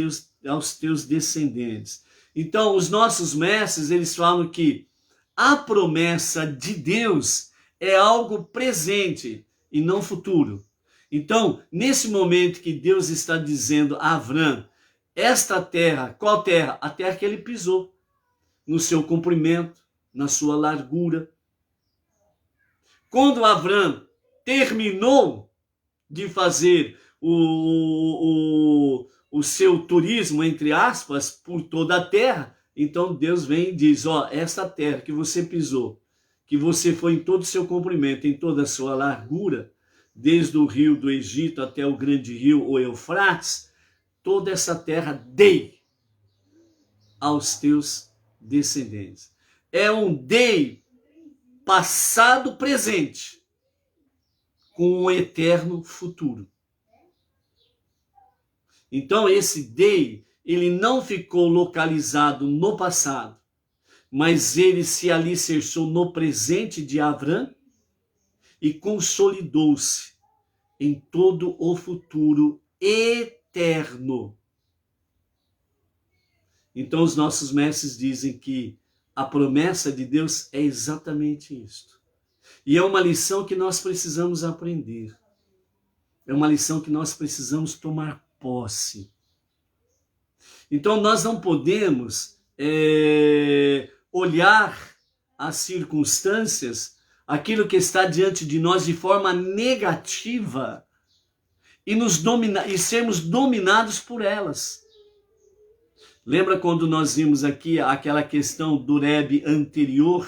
teus descendentes. Então, os nossos mestres, eles falam que a promessa de Deus é algo presente e não futuro. Então, nesse momento que Deus está dizendo a Avram, esta terra, qual terra? A terra que ele pisou, no seu comprimento, na sua largura. Quando Avram terminou de fazer o seu turismo, entre aspas, por toda a terra, então Deus vem e diz, ó, esta terra que você pisou, que você foi em todo o seu comprimento, em toda a sua largura, desde o rio do Egito até o grande rio, o Eufrates, toda essa terra dei aos teus descendentes. É um dei passado presente com um eterno futuro. Então esse dei, ele não ficou localizado no passado, mas ele se alicerçou no presente de Avram e consolidou-se em todo o futuro eterno. Então os nossos mestres dizem que a promessa de Deus é exatamente isto. E é uma lição que nós precisamos aprender. É uma lição que nós precisamos tomar posse. Então nós não podemos olhar as circunstâncias, aquilo que está diante de nós de forma negativa e sermos dominados por elas. Lembra quando nós vimos aqui aquela questão do Rebbe anterior,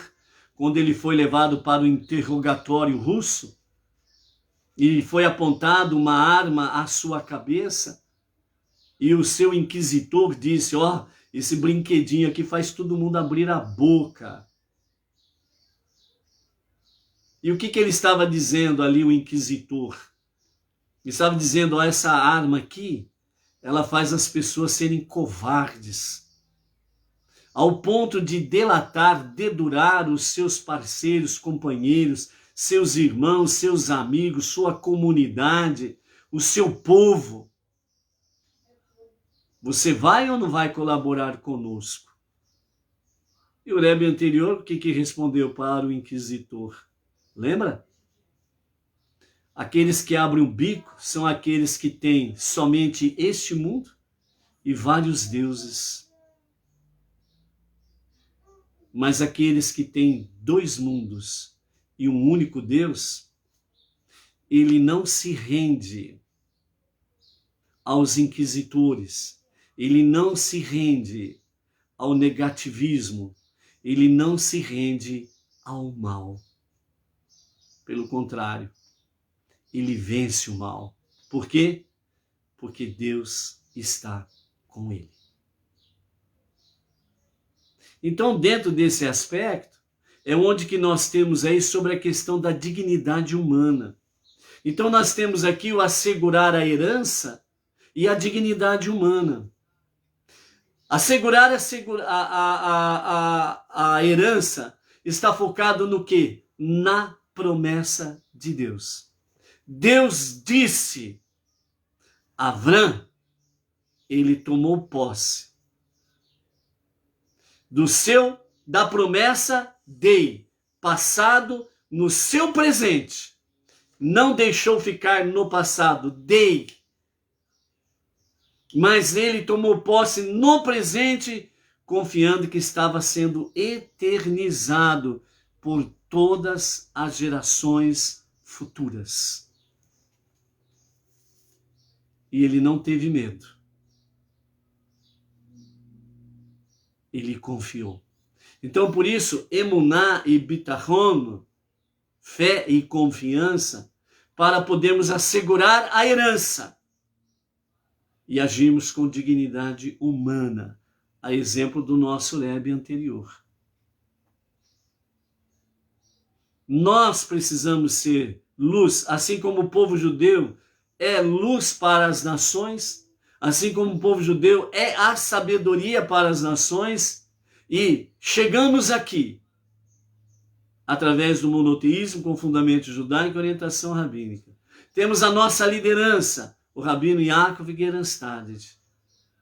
quando ele foi levado para o interrogatório russo e foi apontado uma arma à sua cabeça e o seu inquisitor disse, ó, esse brinquedinho aqui faz todo mundo abrir a boca. E o que ele estava dizendo ali, o inquisitor? Ele estava dizendo, ó, essa arma aqui, ela faz as pessoas serem covardes, ao ponto de delatar, dedurar os seus parceiros, companheiros, seus irmãos, seus amigos, sua comunidade, o seu povo. Você vai ou não vai colaborar conosco? E o Rebbe anterior, o que respondeu para o inquisitor? Lembra? Aqueles que abrem o bico são aqueles que têm somente este mundo e vários deuses. Mas aqueles que têm dois mundos e um único Deus, ele não se rende aos inquisitores, ele não se rende ao negativismo, ele não se rende ao mal. Pelo contrário, ele vence o mal. Por quê? Porque Deus está com ele. Então, dentro desse aspecto, é onde que nós temos aí sobre a questão da dignidade humana. Então, nós temos aqui o assegurar a herança e a dignidade humana. Assegurar a herança está focado no quê? Na promessa de Deus. Deus disse, Avram, ele tomou posse da promessa dei, passado no seu presente. Não deixou ficar no passado, dei. Mas ele tomou posse no presente, confiando que estava sendo eternizado por todas as gerações futuras. E ele não teve medo. Ele confiou. Então, por isso, emuná e bitachon, fé e confiança, para podermos assegurar a herança e agirmos com dignidade humana, a exemplo do nosso Rebbe anterior. Nós precisamos ser luz, assim como o povo judeu é luz para as nações, assim como o povo judeu é a sabedoria para as nações, e chegamos aqui através do monoteísmo com fundamento judaico e orientação rabínica. Temos a nossa liderança, o Rabino Yaakov Geranstad,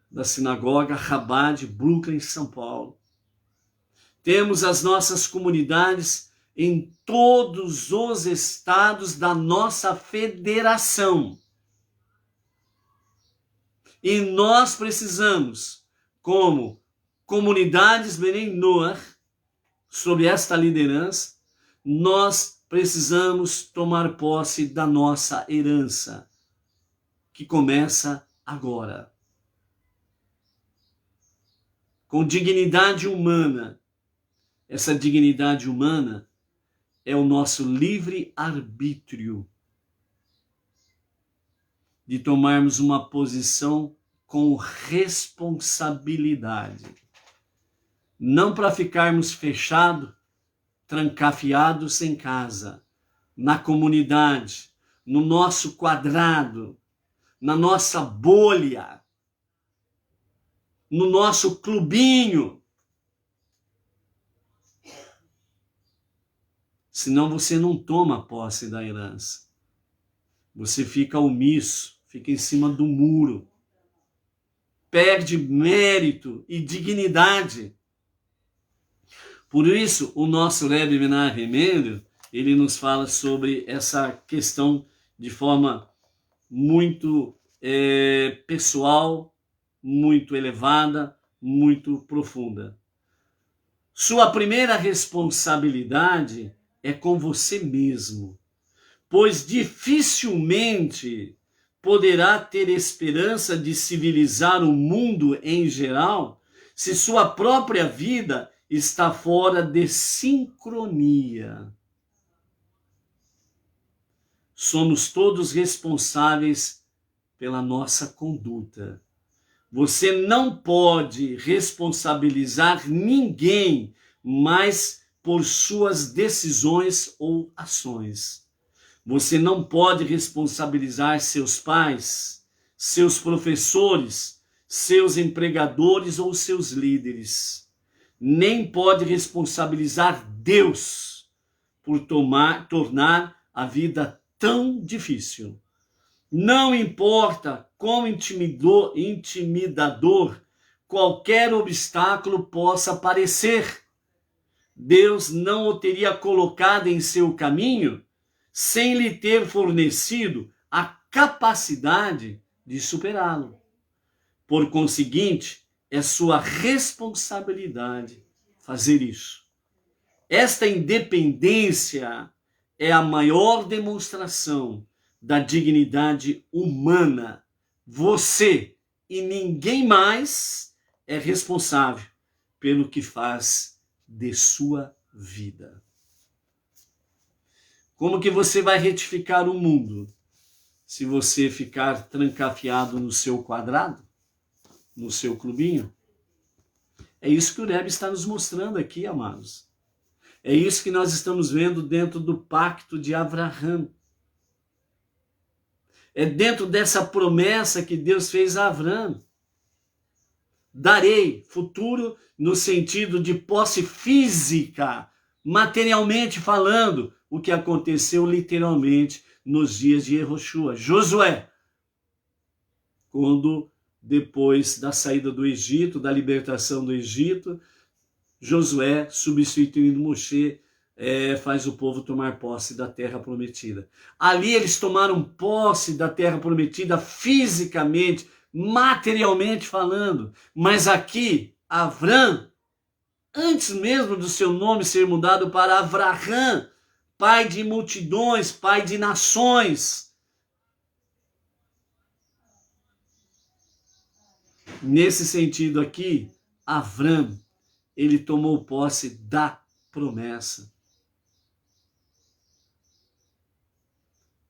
da sinagoga Chabad de Brooklyn, São Paulo. Temos as nossas comunidades em todos os estados da nossa federação. E nós precisamos, como comunidades Bnei Noach, sob esta liderança, nós precisamos tomar posse da nossa herança, que começa agora. Com dignidade humana. Essa dignidade humana é o nosso livre-arbítrio de tomarmos uma posição com responsabilidade. Não para ficarmos fechados, trancafiados em casa, na comunidade, no nosso quadrado, na nossa bolha, no nosso clubinho. Senão você não toma posse da herança. Você fica omisso, fica em cima do muro. Perde mérito e dignidade. Por isso, o nosso Rebbe Menachem Mendel, ele nos fala sobre essa questão de forma muito pessoal, muito elevada, muito profunda. Sua primeira responsabilidade é com você mesmo, pois dificilmente poderá ter esperança de civilizar o mundo em geral se sua própria vida está fora de sincronia. Somos todos responsáveis pela nossa conduta. Você não pode responsabilizar ninguém mais por suas decisões ou ações. Você não pode responsabilizar seus pais, seus professores, seus empregadores ou seus líderes. Nem pode responsabilizar Deus por tornar a vida tão difícil. Não importa quão intimidador qualquer obstáculo possa parecer, Deus não o teria colocado em seu caminho sem lhe ter fornecido a capacidade de superá-lo. Por conseguinte, é sua responsabilidade fazer isso. Esta independência é a maior demonstração da dignidade humana. Você e ninguém mais é responsável pelo que faz de sua vida. Como que você vai retificar o mundo se você ficar trancafiado no seu quadrado, no seu clubinho? É isso que o Rebbe está nos mostrando aqui, amados. É isso que nós estamos vendo dentro do pacto de Avraham. É dentro dessa promessa que Deus fez a Avraham. Darei, futuro no sentido de posse física, materialmente falando, o que aconteceu literalmente nos dias de Yehoshua, Josué, quando depois da saída do Egito, da libertação do Egito, Josué, substituindo Moshe, faz o povo tomar posse da terra prometida. Ali eles tomaram posse da terra prometida fisicamente, materialmente falando, mas aqui, Avram, antes mesmo do seu nome ser mudado para Avraham, pai de multidões, pai de nações. Nesse sentido aqui, Avram, ele tomou posse da promessa.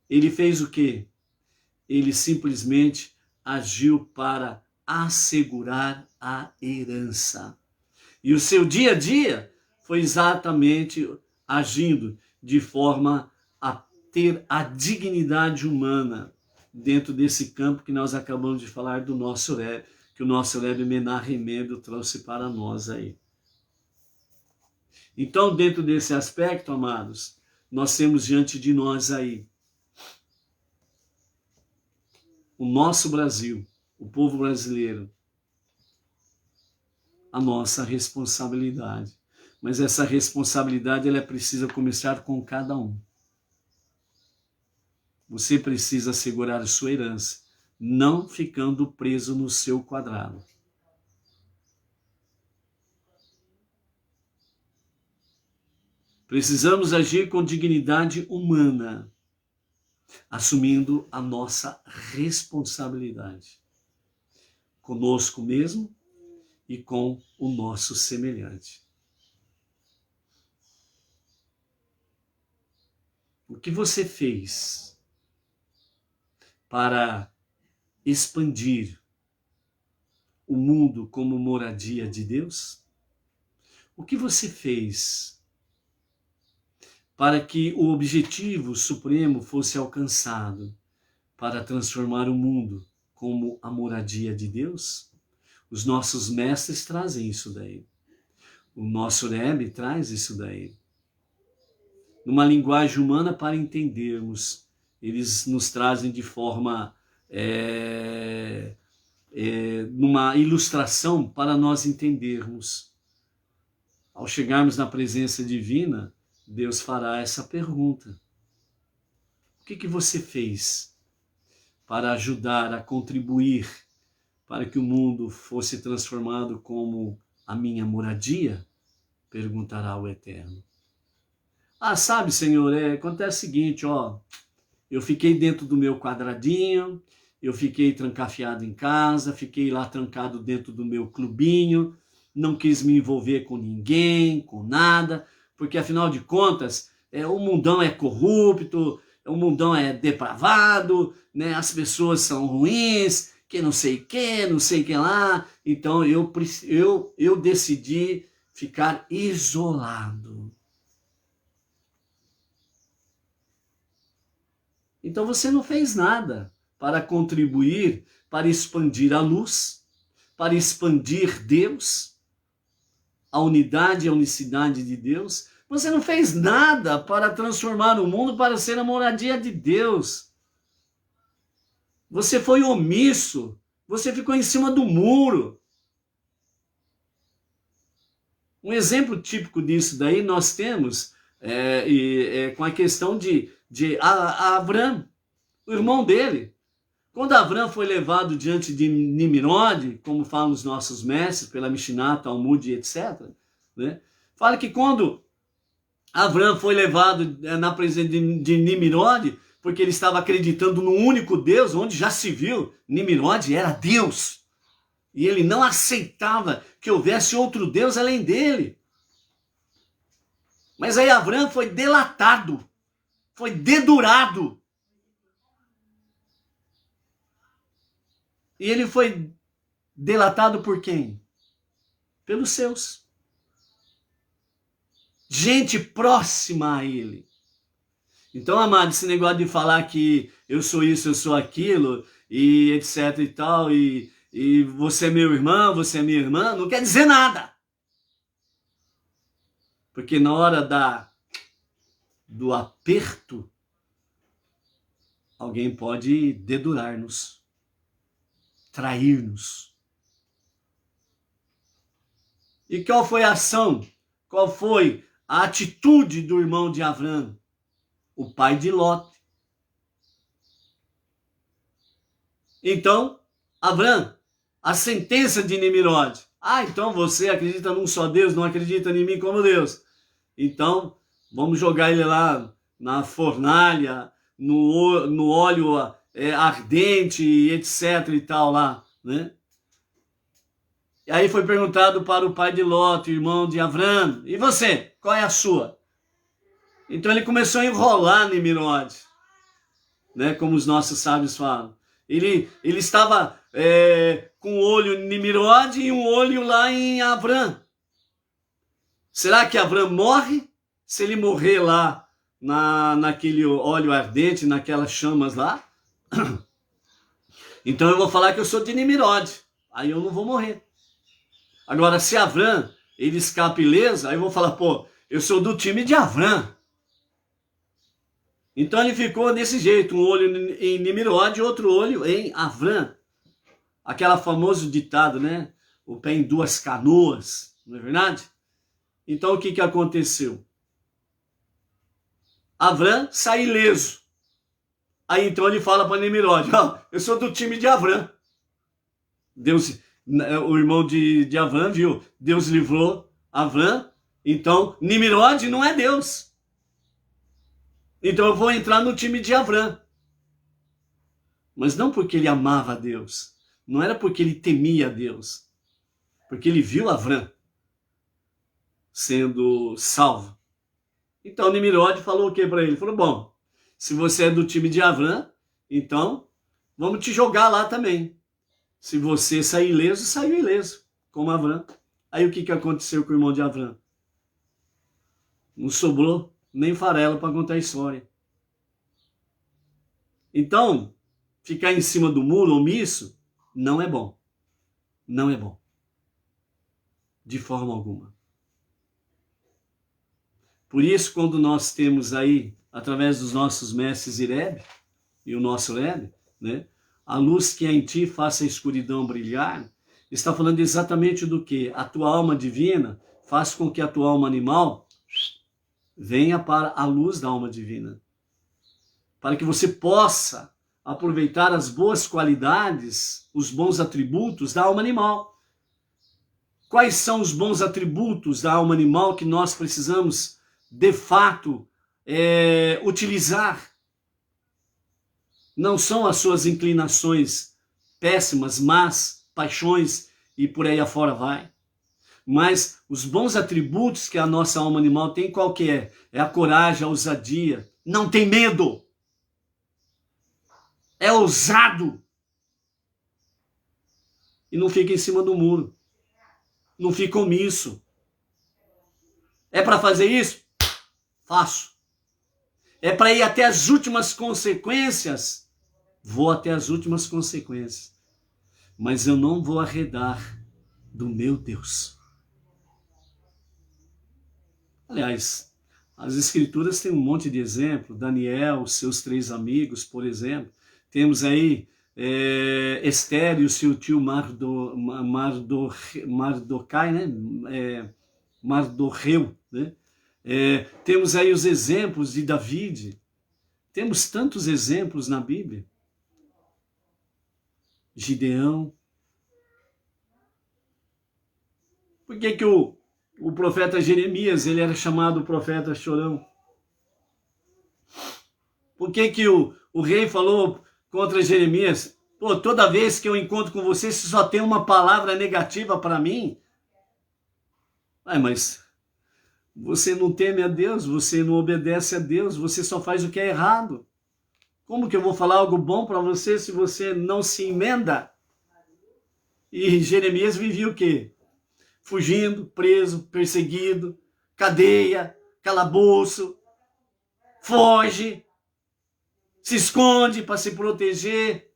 Ele fez o quê? Ele simplesmente agiu para assegurar a herança. E o seu dia a dia foi exatamente agindo de forma a ter a dignidade humana dentro desse campo que nós acabamos de falar do nosso Rebbe, que o nosso Rebbe Menachem Mendel trouxe para nós aí. Então, dentro desse aspecto, amados, nós temos diante de nós aí o nosso Brasil, o povo brasileiro, a nossa responsabilidade. Mas essa responsabilidade ela precisa começar com cada um. Você precisa assegurar a sua herança, não ficando preso no seu quadrado. Precisamos agir com dignidade humana, assumindo a nossa responsabilidade conosco mesmo e com o nosso semelhante. O que você fez para expandir o mundo como moradia de Deus? O que você fez para que o objetivo supremo fosse alcançado, para transformar o mundo como a moradia de Deus? Os nossos mestres trazem isso daí. O nosso Rebbe traz isso daí. Numa linguagem humana para entendermos. Eles nos trazem de forma, numa ilustração para nós entendermos. Ao chegarmos na presença divina, Deus fará essa pergunta. O que você fez para ajudar a contribuir para que o mundo fosse transformado como a minha moradia? Perguntará o Eterno. Ah, sabe, Senhor, acontece o seguinte, eu fiquei dentro do meu quadradinho, eu fiquei trancafiado em casa, fiquei lá trancado dentro do meu clubinho, não quis me envolver com ninguém, com nada, porque afinal de contas, o mundão é corrupto, o mundão é depravado, né? As pessoas são ruins, que não sei o que lá, então eu decidi ficar isolado. Então você não fez nada para contribuir, para expandir a luz, para expandir Deus, a unidade e a unicidade de Deus. Você não fez nada para transformar o mundo para ser a moradia de Deus. Você foi omisso, você ficou em cima do muro. Um exemplo típico disso daí nós temos com a questão de Avram, o irmão dele. Quando Avram foi levado diante de Nimrod, como falam os nossos mestres, pela Mishnah, Talmud, etc., né? Fala que quando Avram foi levado na presença de Nimrod, porque ele estava acreditando no único Deus, onde já se viu, Nimrod era Deus. E ele não aceitava que houvesse outro Deus além dele. Mas aí Avram foi delatado, foi dedurado. E ele foi delatado por quem? Pelos seus. Gente próxima a ele. Então, amado, esse negócio de falar que eu sou isso, eu sou aquilo, e etc e tal, e você é meu irmão, você é minha irmã, não quer dizer nada. Porque na hora do aperto, alguém pode dedurar-nos, trair-nos. E qual foi a ação? Qual foi a atitude do irmão de Avram? O pai de Lot. Então, Avram, a sentença de Nimrod. Ah, então você acredita num só Deus, não acredita em mim como Deus. Então, vamos jogar ele lá na fornalha, no óleo ardente, etc e tal lá, né? E aí foi perguntado para o pai de Lot, irmão de Avram, e você, qual é a sua? Então ele começou a enrolar Nimrod, né? Como os nossos sábios falam. Ele estava com um olho em Nimrod e um olho lá em Avram. Será que Avram morre? Se ele morrer lá naquele óleo ardente, naquelas chamas lá? Então eu vou falar que eu sou de Nimrod. Aí eu não vou morrer. Agora, se Avram, ele escapa ilesa, aí eu vou falar, pô, eu sou do time de Avram. Então ele ficou desse jeito, um olho em Nimrod e outro olho em Avram. Aquela famoso ditado, né? O pé em duas canoas, não é verdade? Então o que aconteceu? Avram sai ileso. Aí então ele fala para Nimrod, eu sou do time de Avram. Deus, o irmão de Avram viu, Deus livrou Avram, então Nimrod não é Deus. Então eu vou entrar no time de Avram. Mas não porque ele amava a Deus, não era porque ele temia a Deus, porque ele viu Avram sendo salvo. Então Nimrod falou o que para ele? Falou, bom, se você é do time de Avram, então vamos te jogar lá também. Se você sair ileso, saiu ileso, como Avram. Aí o que aconteceu com o irmão de Avram? Não sobrou nem farelo para contar a história. Então, ficar em cima do muro omisso não é bom. Não é bom. De forma alguma. Por isso, quando nós temos aí, através dos nossos mestres Irebe e o nosso Rebbe, né, a luz que é em ti faça a escuridão brilhar, está falando exatamente do que? A tua alma divina faz com que a tua alma animal venha para a luz da alma divina. Para que você possa aproveitar as boas qualidades, os bons atributos da alma animal. Quais são os bons atributos da alma animal que nós precisamos, de fato, utilizar? Não são as suas inclinações péssimas, más, paixões e por aí afora vai. Mas os bons atributos que a nossa alma animal tem, qual que é? É a coragem, a ousadia, não tem medo. É ousado. E não fica em cima do muro. Não fica omisso. É para fazer isso? Faço. É para ir até as últimas consequências? Vou até as últimas consequências. Mas eu não vou arredar do meu Deus. Aliás, as escrituras têm um monte de exemplo. Daniel, seus 3 amigos, por exemplo. Temos aí Esther e o seu tio Mardokai, né? Mardocheu, né? Temos aí os exemplos de David. Temos tantos exemplos na Bíblia. Gideão. Por que o profeta Jeremias ele era chamado profeta chorão? Por que o rei falou contra Jeremias? Pô, toda vez que eu encontro com você só tem uma palavra negativa para mim? Mas você não teme a Deus, você não obedece a Deus, você só faz o que é errado. Como que eu vou falar algo bom para você se você não se emenda? E Jeremias vivia o quê? Fugindo, preso, perseguido, cadeia, calabouço, foge, se esconde para se proteger.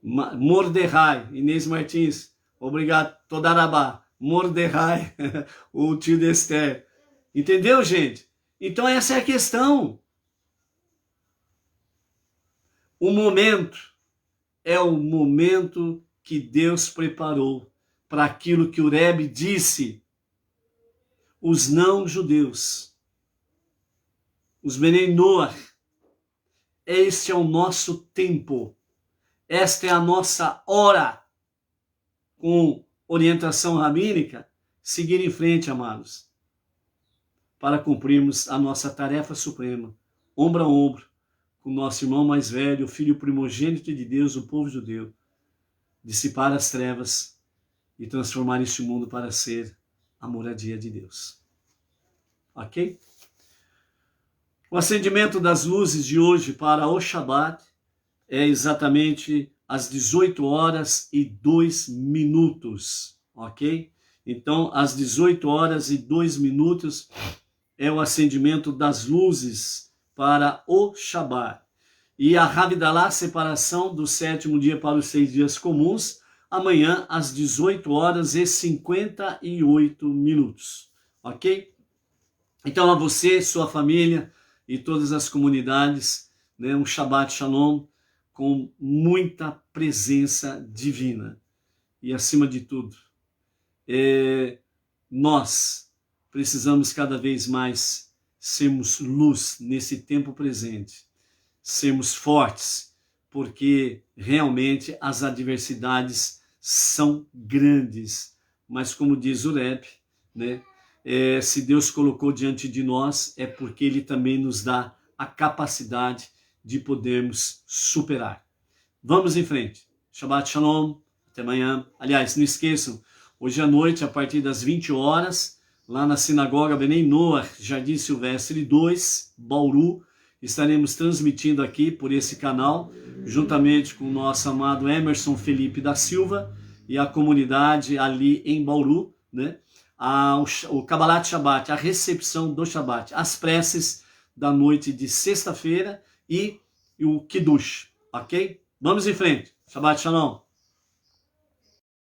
Mordecai, Inês Martins, obrigado, Todarabá, Mordecai, o tio de Esther. Entendeu, gente? Então essa é a questão. O momento é o momento que Deus preparou para aquilo que o Rebbe disse. Os não-judeus, os Benei Noach, este é o nosso tempo. Esta é a nossa hora, com orientação rabínica, seguir em frente, amados, para cumprirmos a nossa tarefa suprema, ombro a ombro, com o nosso irmão mais velho, o filho primogênito de Deus, o povo judeu, dissipar as trevas e transformar este mundo para ser a moradia de Deus. Ok? O acendimento das luzes de hoje para o Shabat é exatamente às 18h02, ok? Então, às 18h02 é o acendimento das luzes para o Shabat. E a Havdalah, separação do 7º dia para os 6 dias comuns, amanhã às 18h58, ok? Então, a você, sua família e todas as comunidades, né, um Shabbat Shalom com muita presença divina. E acima de tudo, nós precisamos cada vez mais sermos luz nesse tempo presente, sermos fortes, porque realmente as adversidades são grandes. Mas como diz o Rebbe, né, se Deus colocou diante de nós, é porque Ele também nos dá a capacidade de podermos superar. Vamos em frente. Shabbat Shalom. Até amanhã. Aliás, não esqueçam, hoje à noite, a partir das 20 horas, lá na Sinagoga Benei Noach, Jardim Silvestre 2, Bauru, estaremos transmitindo aqui por esse canal, juntamente com o nosso amado Emerson Felipe da Silva e a comunidade ali em Bauru, né? O Kabbalat Shabbat, a recepção do Shabbat, as preces da noite de sexta-feira e o Kiddush, ok? Vamos em frente. Shabbat Shalom.